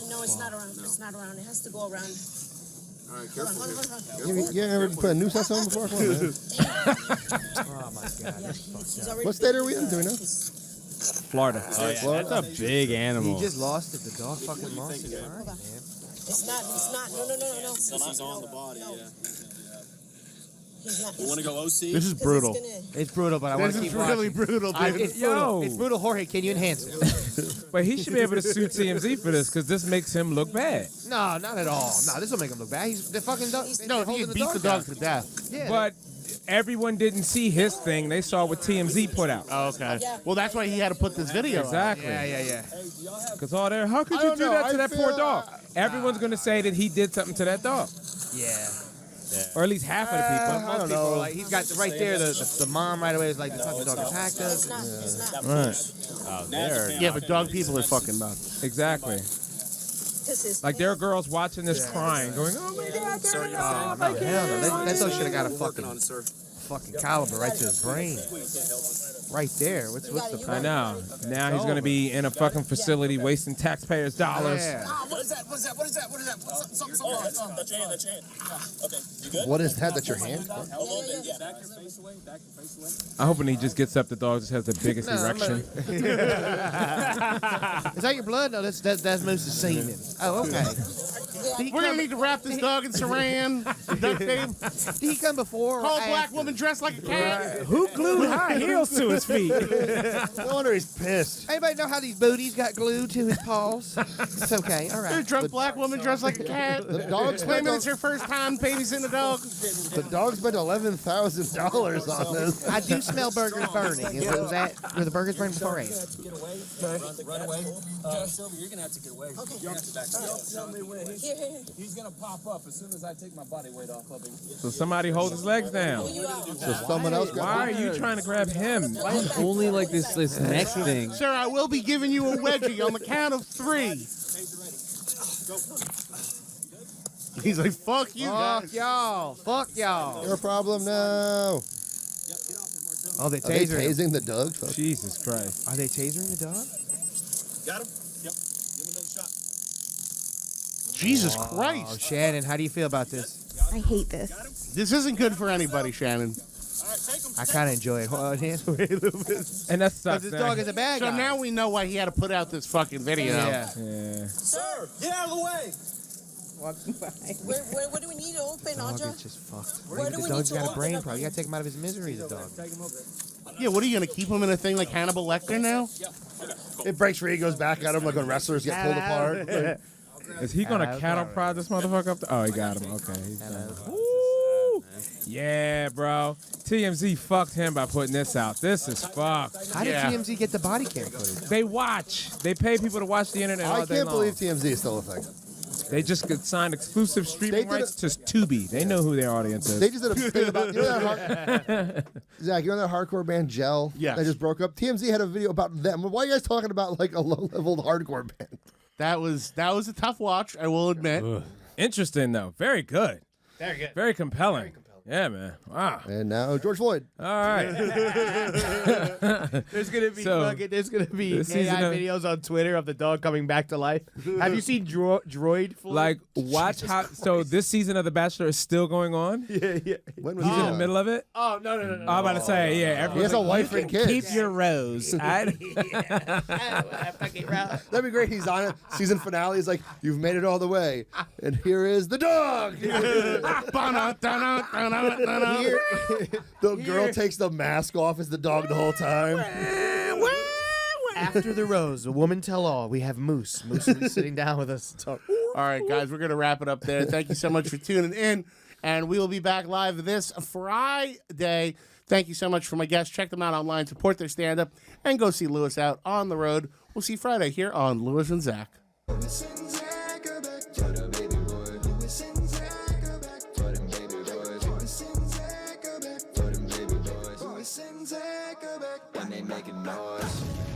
No, it's not around. It's not around. It has to go around. All right, careful. You ever put a noose on someone before? Come on, man. Oh, my God. He's already. What state are we in? Do we know? Florida. Oh yeah, that's a big animal. He just lost it. The dog fucking lost it. All right, man. It's not. It's not. No. He's on the body, yeah. He's not. We want to go OC? This is brutal. It's brutal, but I want This to is keep really watching. brutal, dude. It's brutal. Yo. It's brutal. Jorge, can you enhance it? But he should be able to sue TMZ for this because this makes him look bad. No, not at all. No, this will make him look bad. He's the fucking dog. No, he beat the dog to death. Yeah, But everyone didn't see his thing. They saw what TMZ put out. Oh, okay. Well, that's why he had to put this video out. Exactly. yeah. Because all there, how could I you don't do know. that to I that poor feel, dog? Everyone's going to say that he did something to that dog. Yeah. Or at least half of the people. I don't know. Like he's got right there. The mom right away is like the fucking dog attacked us. It's not. Right. Oh, there. Yeah, but dog people are fucking nuts. Exactly. Like there are girls watching this crying, going, "Oh my God, Sir, you Oh, no, hell no. That dog should have got a fucking caliber right to his brain. Right there. What's the I know. Now he's going to be in a fucking facility wasting taxpayers' dollars. Yeah. What is that? Something wrong. That's your hand. Okay, you good? What is that? That's your hand? A little bit, yeah. Back your face away. Back your face away. I'm hoping he just gets up. The dog just has the biggest erection. Is that your blood? No, that's Moose's semen. Oh, okay. We're going to need to wrap this dog in saran, duct tape. Did he come before? or Call a black after? woman dressed like a cat. Who glued high heels to his feet? No wonder he's pissed. Anybody know how these booties got glued to his paws? It's okay. All A right. drunk black woman dressed like a cat. The dog's Claiming it's her first time babysitting a dog. The dog spent $11,000 on this. I do smell burgers burning. Was that were the burgers burning before or after? Get away. Run away. Silver, you're gonna have to get away. Okay. You have to back tell me when he's gonna pop up as soon as I take my body weight off of him. So somebody holds his legs down. So someone else got Why are you trying to grab him? Only like this neck thing. Sir, I will be giving you a wedgie on the count of 3. He's like, fuck you Fuck guys. y'all. Fuck y'all. Your problem now. Oh, they Are they tasering him. tasing the dog? Fuck. Jesus Christ. Are they tasering the dog? Got him? Yep. Give him another shot. Jesus Oh, Christ. Shannon, how do you feel about this? I hate this. This isn't good for anybody, Shannon. I kind of enjoy it. Hold on, hands away a little bit. And that But sucks. this dog is a bad So guy. now we know why he had to put out this fucking video. Yeah. Yeah. Sir, get out of the way. walking by. What do we need to open, Audra? Just fucked. Where do we The need dog's to got a open brain up? problem. You gotta take him out of his misery, the dog. Yeah, what are you gonna keep him in a thing like Hannibal Lecter now? It breaks free, goes back at him like when wrestlers get pulled apart. Like, Is he gonna cattle prod this motherfucker up? Oh, he got him. Okay, he's done. Woo! Yeah, bro. TMZ fucked him by putting this out. This is fucked. How did TMZ get the body cam footage? They watch. They pay people to watch the internet all I day can't long. believe TMZ is still a thing. They just could sign exclusive streaming They did rights to Tubi. They know who their audience is. They just did a thing about, you know that Zach, you know that hardcore band Gel? Yes. They just broke up. TMZ had a video about them. Why are you guys talking about like a low-level hardcore band? That was a tough watch, I will admit. Interesting though. Very good. Very good. Very compelling. Yeah, man. Wow. And now George Floyd. All right. There's gonna be So, there's gonna be this season AI of- videos on Twitter of the dog coming back to life. Have you seen Droid Floyd? Like, watch how. So this season of The Bachelor is still going on. yeah. When was He's he in the on? middle of it. Oh no. I'm about to say, yeah. He has a everyone's like, wife you and can kids. Keep your rose. That'd be great. He's on it. Season finale. He's like, "You've made it all the way, and here is the dog." Here, the girl takes the mask off as the dog the whole time. After the rose, a woman tell all. We have Moose. Moose will be sitting down with us. To talk. All right, guys, we're going to wrap it up there. Thank you so much for tuning in, and we will be back live this Friday. Thank you so much for my guests. Check them out online, support their stand-up, and go see Lewis out on the road. We'll see you Friday here on Lewis and Zach. And they making noise.